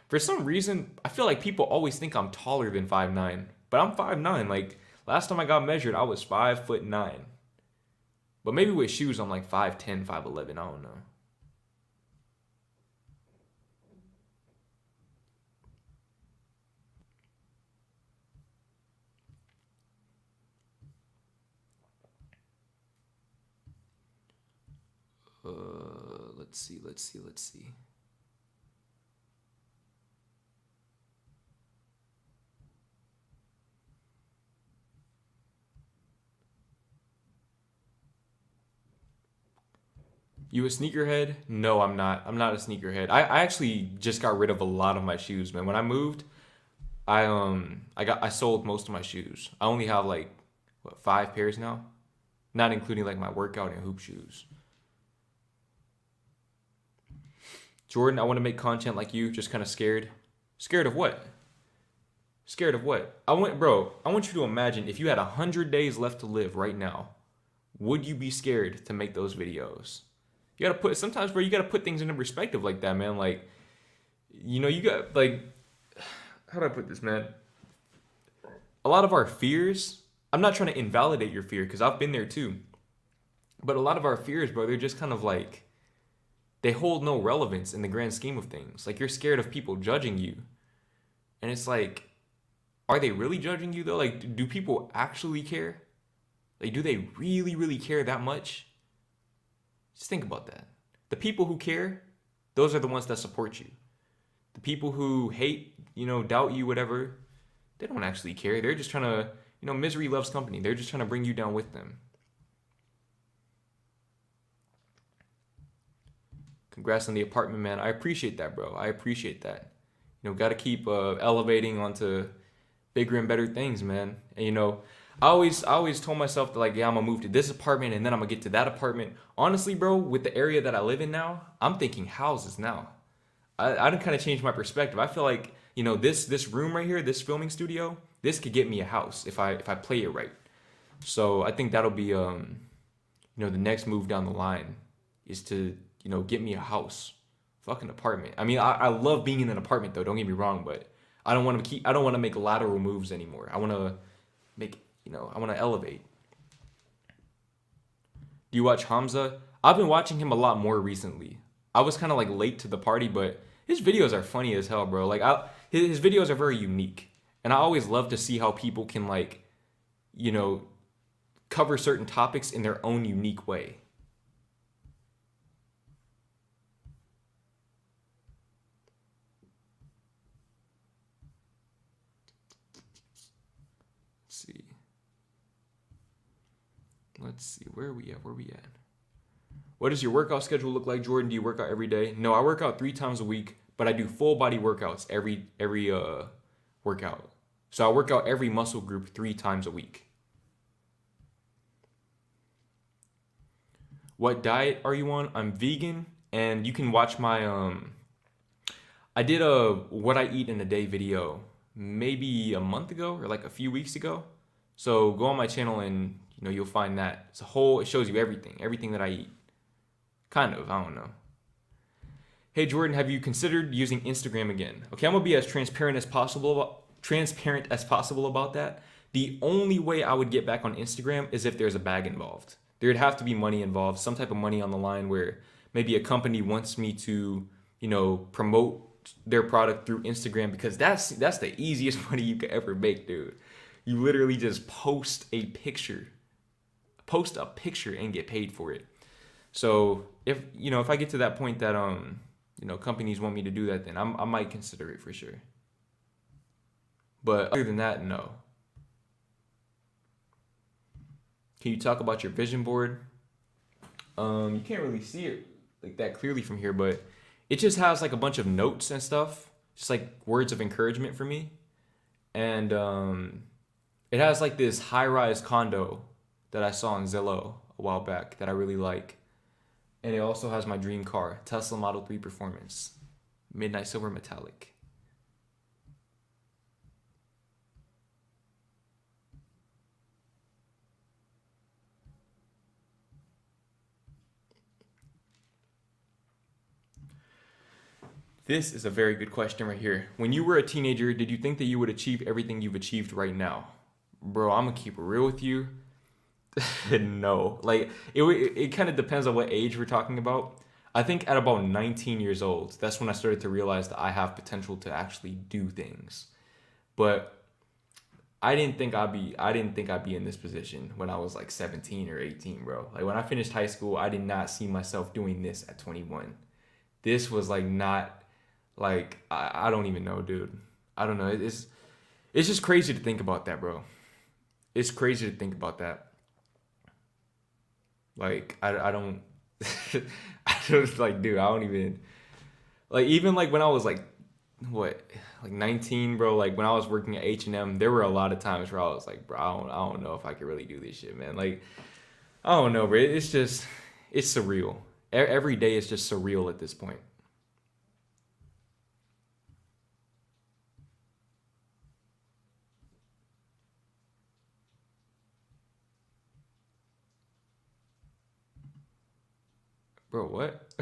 For some reason, I feel like people always think I'm taller than 5'9", but I'm 5'9". Like last time I got measured, I was 5'9". But maybe with shoes, I'm like 5'10", 5'11". I don't know. Let's see. You a sneakerhead? No, I'm not. I'm not a sneakerhead. I actually just got rid of a lot of my shoes, man. When I moved, I sold most of my shoes. I only have like 5 pairs now, not including like my workout and hoop shoes. Jordan, I want to make content like you, just kind of scared. Scared of what? Scared of what? I want you to imagine if you had 100 days left to live right now, would you be scared to make those videos? You gotta sometimes, bro, you gotta put things into perspective like that, man. Like, you got, like, how do I put this, man? A lot of our fears, I'm not trying to invalidate your fear, because I've been there too. But a lot of our fears, bro, they're just kind of like, they hold no relevance in the grand scheme of things. Like, you're scared of people judging you. And it's like, are they really judging you though? Like, do people actually care? Like, do they really, really care that much? Just think about that. The people who care, those are the ones that support you. The people who hate, doubt you, whatever, they don't actually care. They're just trying to, misery loves company. They're just trying to bring you down with them. Congrats on the apartment, man. I appreciate that, bro. I appreciate that. Got to keep elevating onto bigger and better things, man. And, I always told myself that, like, yeah, I'm gonna move to this apartment and then I'm gonna get to that apartment. Honestly, bro, with the area that I live in now, I'm thinking houses now. I done kind of changed my perspective. I feel like, this room right here, this filming studio, this could get me a house if I play it right. So I think that'll be the next move down the line is to, get me a house. Fucking apartment. I mean, I love being in an apartment though, don't get me wrong, but I don't want to make lateral moves anymore. I want to make, I want to elevate. Do you watch Hamza? I've been watching him a lot more recently. I was kind of like late to the party, but his videos are funny as hell, bro. Like his videos are very unique. And I always love to see how people can, like, cover certain topics in their own unique way. Let's see. Where are we at? What does your workout schedule look like, Jordan? Do you work out every day? No, I work out 3 times a week, but I do full body workouts every workout. So I work out every muscle group 3 times a week. What diet are you on? I'm vegan, and you can watch my I did a what I eat in a day video maybe a month ago or like a few weeks ago. So go on my channel and you'll find that. It shows you everything that I eat. Kind of, I don't know. Hey Jordan, have you considered using Instagram again? Okay, I'm gonna be as transparent as possible about that. The only way I would get back on Instagram is if there's a bag involved. There'd have to be money involved, some type of money on the line where maybe a company wants me to promote their product through Instagram because that's the easiest money you could ever make, dude. You literally just post a picture and get paid for it. So if I get to that point that companies want me to do that, then I might consider it for sure. But other than that, no. Can you talk about your vision board? You can't really see it like that clearly from here, but it just has like a bunch of notes and stuff, just like words of encouragement for me. And it has like this high-rise condo that I saw on Zillow a while back that I really like. And it also has my dream car, Tesla Model 3 Performance, Midnight Silver Metallic. This is a very good question right here. When you were a teenager, did you think that you would achieve everything you've achieved right now? Bro, I'm gonna keep it real with you. No. Like it kind of depends on what age we're talking about. I think at about 19 years old, that's when I started to realize that I have potential to actually do things. But I didn't think I'd be in this position when I was like 17 or 18, bro. Like when I finished high school, I did not see myself doing this at 21. This was like not like I don't even know, dude. I don't know. It's just crazy to think about that, bro. It's crazy to think about that. Like I don't I don't like, dude, I don't even like, even like when I was like what, like 19, bro, like when I was working at H&M, there were a lot of times where I was like, bro, I don't know if I could really do this shit, man. Like I don't know, bro. It's surreal. Every day is just surreal at this point. Bro, what?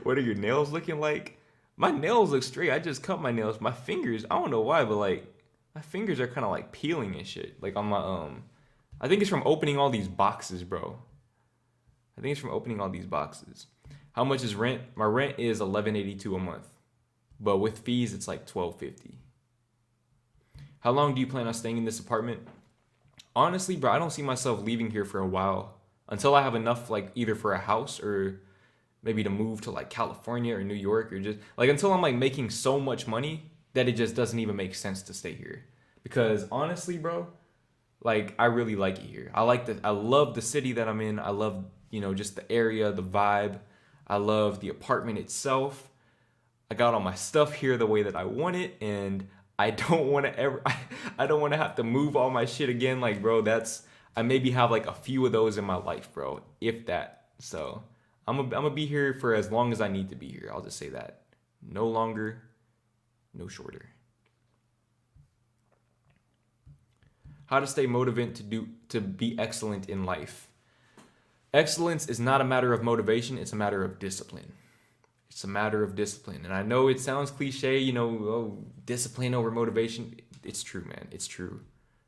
What are your nails looking like? My nails look straight. I just cut my nails. My fingers, I don't know why, but like my fingers are kind of like peeling and shit. Like on my I think it's from opening all these boxes, bro. I think it's from opening all these boxes. How much is rent? My rent is 11.82 a month. But with fees it's like 12.50. How long do you plan on staying in this apartment? Honestly, bro, I don't see myself leaving here for a while until I have enough, like either for a house or maybe to move to like California or New York, or just like until I'm like making so much money that it just doesn't even make sense to stay here. Because honestly, bro, like I really like it here. I love the city that I'm in. I love, just the area, the vibe. I love the apartment itself. I got all my stuff here the way that I want it, and I don't want to ever I don't want to have to move all my shit again. Like, bro, that's I maybe have like a few of those in my life, bro, if that. So I'm gonna be here for as long as I need to be here. I'll just say that. No longer, no shorter. How to stay motivated to be excellent in life. Excellence is not a matter of motivation, it's a matter of discipline. It's a matter of discipline. And I know it sounds cliche, oh, discipline over motivation. It's true, man. It's true.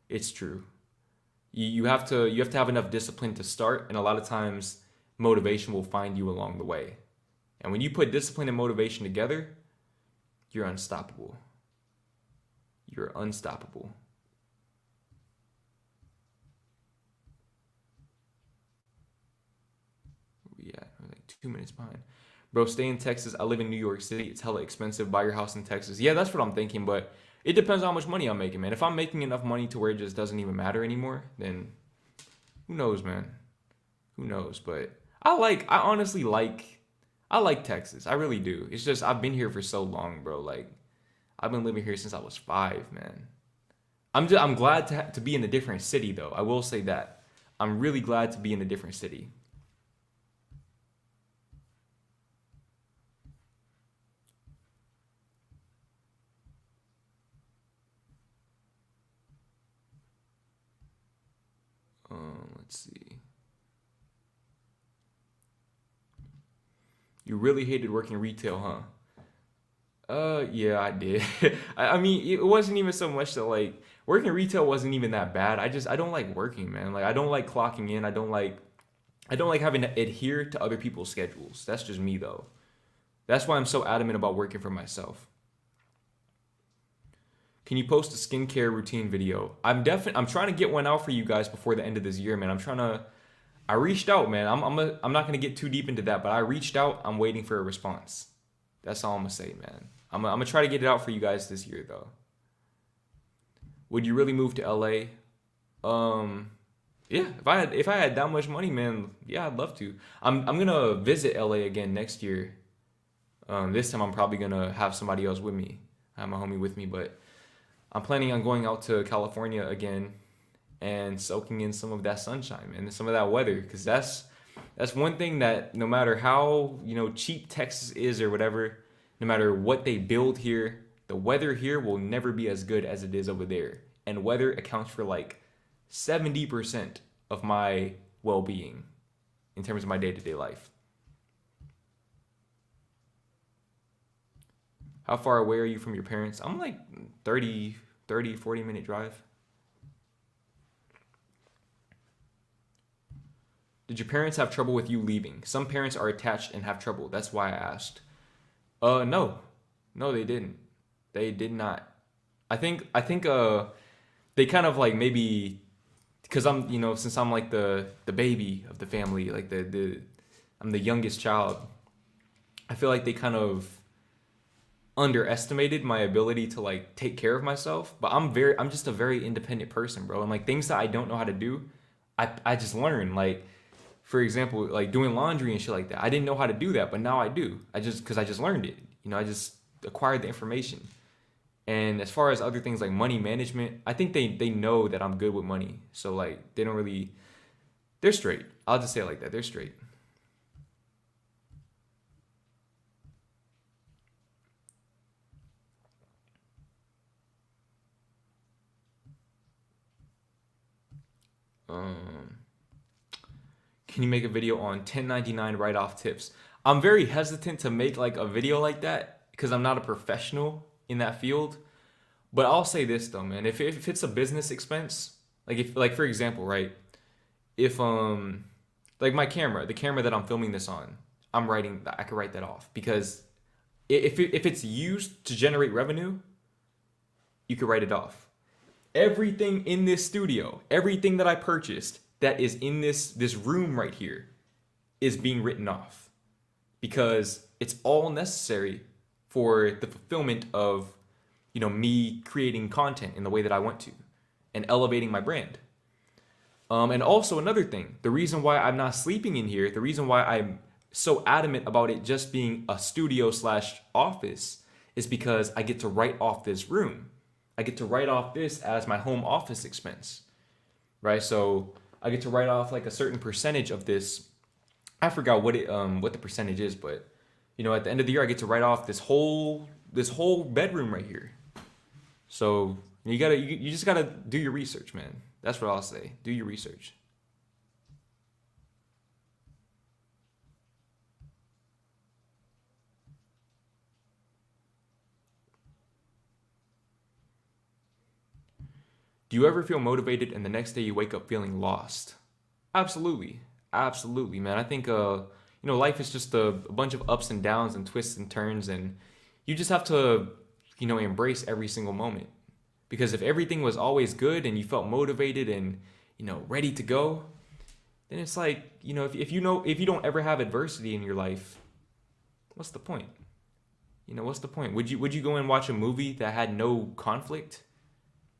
It's true. You have to have enough discipline to start, and a lot of times motivation will find you along the way. And when you put discipline and motivation together, you're unstoppable. You're unstoppable. Yeah, we're like 2 minutes behind. Bro, stay in Texas. I live in New York City. It's hella expensive. Buy your house in Texas. Yeah, that's what I'm thinking, but it depends on how much money I'm making, man. If I'm making enough money to where it just doesn't even matter anymore, then who knows, man? Who knows? But I like Texas. I really do. It's just I've been here for so long, bro. Like I've been living here since I was 5, man. I'm glad to be in a different city though. I will say that. I'm really glad to be in a different city. Let's see. You really hated working retail, huh? Yeah, I did. I mean, it wasn't even so much that like working retail wasn't even that bad. I don't like working, man. Like I don't like clocking in. I don't like having to adhere to other people's schedules. That's just me though. That's why I'm so adamant about working for myself. Can you post a skincare routine video? I'm trying to get one out for you guys before the end of this year, man. I reached out, man. I'm not gonna get too deep into that, but I reached out. I'm waiting for a response. That's all I'm gonna say, man. I'm gonna try to get it out for you guys this year, though. Would you really move to LA? Yeah, if I had that much money, man, yeah, I'd love to. I'm gonna visit LA again next year. This time I'm probably gonna have somebody else with me. I have my homie with me, but I'm planning on going out to California again and soaking in some of that sunshine and some of that weather, because that's one thing that no matter how cheap Texas is or whatever, no matter what they build here, the weather here will never be as good as it is over there. And weather accounts for like 70% of my well-being in terms of my day-to-day life. How far away are you from your parents? I'm like 40-minute drive. Did your parents have trouble with you leaving? Some parents are attached and have trouble. That's why I asked. No. No, they didn't. They did not. I think they kind of like maybe because I'm, since I'm like the baby of the family, like I'm the youngest child. I feel like they kind of underestimated my ability to like take care of myself, but I'm just a very independent person, bro. And like things that I don't know how to do, I just learn. Like for example, like doing laundry and shit like that. I didn't know how to do that, but now I do. Because I just learned it. I just acquired the information. And as far as other things like money management, I think they know that I'm good with money. So like they're straight. I'll just say it like that. They're straight. Can you make a video on 1099 write-off tips? I'm very hesitant to make like a video like that because I'm not a professional in that field. But I'll say this though, man. If it's a business expense, like for example, right? If like the camera that I'm filming this on, I could write that off because if it's used to generate revenue, you could write it off. Everything in this studio, everything that I purchased that is in this room right here is being written off because it's all necessary for the fulfillment of me creating content in the way that I want to and elevating my brand. And also another thing, the reason why I'm not sleeping in here, the reason why I'm so adamant about it just being a studio / office is because I get to write off this room. I get to write off this as my home office expense, right? So I get to write off like a certain percentage of this. I forgot what the percentage is, but at the end of the year, I get to write off this whole bedroom right here. So you just gotta do your research, man. That's what I'll say. Do your research. Do you ever feel motivated and the next day you wake up feeling lost? Absolutely. Absolutely, man. I think life is just a bunch of ups and downs and twists and turns, and you just have to, embrace every single moment. Because if everything was always good and you felt motivated and, ready to go, then it's like, if you don't ever have adversity in your life, what's the point? What's the point? Would you go and watch a movie that had no conflict?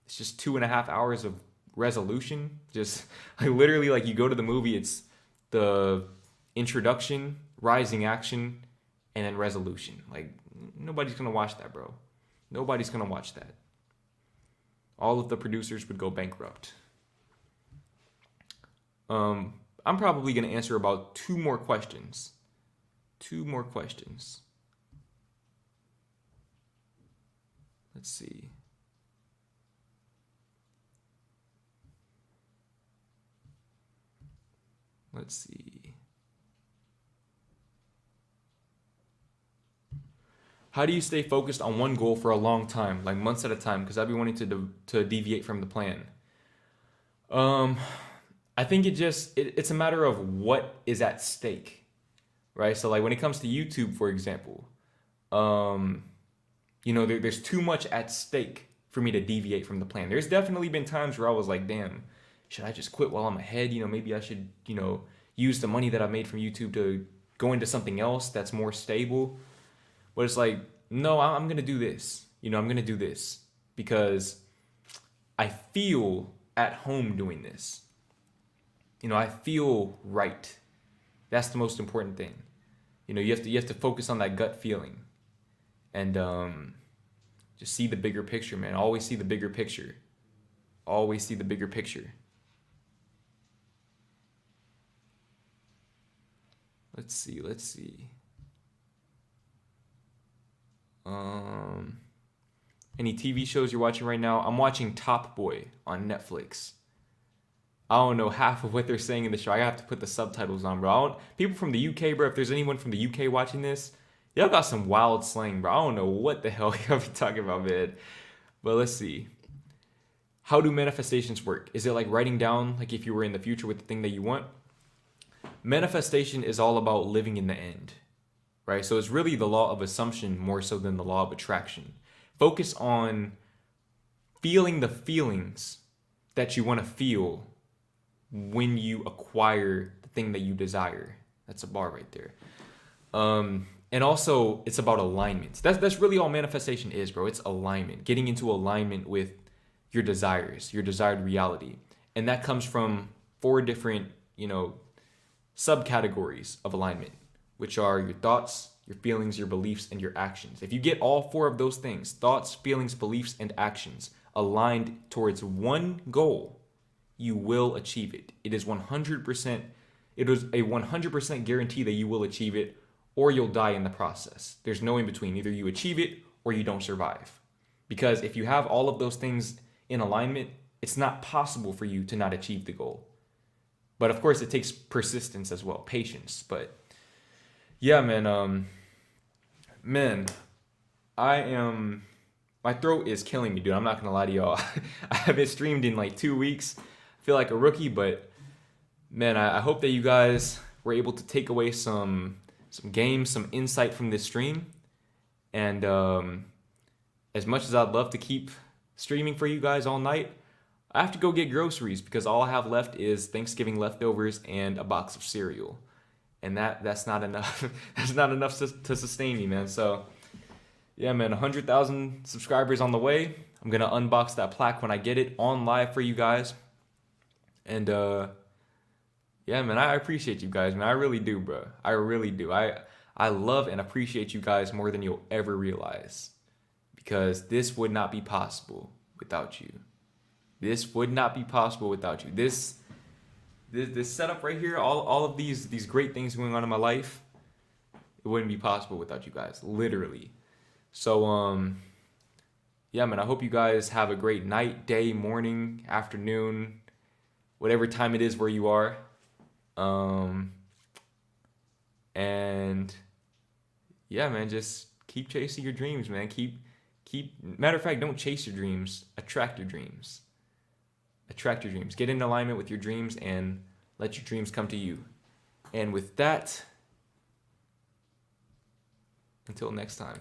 It's just 2.5 hours of resolution. Just like literally, like you go to the movie, it's the introduction, rising action, and then resolution. Like nobody's gonna watch that, bro. Nobody's gonna watch that. All of the producers would go bankrupt. I'm probably gonna answer about 2 more questions. 2 more questions. Let's see. Let's see. How do you stay focused on one goal for a long time, like months at a time? Because I've been wanting to deviate from the plan. I think it's a matter of what is at stake, right? So like when it comes to YouTube, for example, um, there's too much at stake for me to deviate from the plan. There's definitely been times where I was like, damn, should I just quit while I'm ahead? Maybe I should, use the money that I made from YouTube to go into something else that's more stable. But it's like, no, I'm going to do this. I'm going to do this because I feel at home doing this. I feel right. That's the most important thing. You have to focus on that gut feeling and just see the bigger picture, man. Always see the bigger picture. Always see the bigger picture. Let's see. Any TV shows you're watching right now? I'm watching Top Boy on Netflix. I don't know half of what they're saying in the show. I have to put the subtitles on, bro. People from the UK, bro, if there's anyone from the UK watching this, y'all got some wild slang, bro. I don't know what the hell y'all be talking about, man. But let's see. How do manifestations work? Is it like writing down, like if you were in the future with the thing that you want? Manifestation is all about living in the end, right? So it's really the law of assumption more so than the law of attraction. Focus on feeling the feelings that you want to feel when you acquire the thing that you desire. That's a bar right there. And also, it's about alignment. That's really all manifestation is, bro. It's alignment. Getting into alignment with your desires, your desired reality. And that comes from 4 different, subcategories of alignment, which are your thoughts, your feelings, your beliefs, and your actions. If you get all 4 of those things, thoughts, feelings, beliefs, and actions, aligned towards one goal, you will achieve it. It is 100%, it is a 100% guarantee that you will achieve it, or you'll die in the process. There's no in between. Either you achieve it or you don't survive. Because if you have all of those things in alignment, it's not possible for you to not achieve the goal. But of course, it takes persistence as well, patience. But yeah, man, my throat is killing me, dude. I'm not gonna lie to y'all. I haven't streamed in like 2 weeks. I feel like a rookie, but man, I hope that you guys were able to take away some games, some insight from this stream. And as much as I'd love to keep streaming for you guys all night, I have to go get groceries because all I have left is Thanksgiving leftovers and a box of cereal. And that's not enough. That's not enough to sustain me, man. So yeah, man, 100,000 subscribers on the way. I'm going to unbox that plaque when I get it on live for you guys. And yeah, man, I appreciate you guys, man. I really do, bro. I really do. I love and appreciate you guys more than you'll ever realize, because this would not be possible without you. This would not be possible without you. This setup right here, all of these great things going on in my life, it wouldn't be possible without you guys, literally. So yeah, man, I hope you guys have a great night, day, morning, afternoon, whatever time it is where you are. And yeah, man, just keep chasing your dreams, man. Matter of fact, don't chase your dreams, attract your dreams. Attract your dreams. Get in alignment with your dreams and let your dreams come to you. And with that, until next time.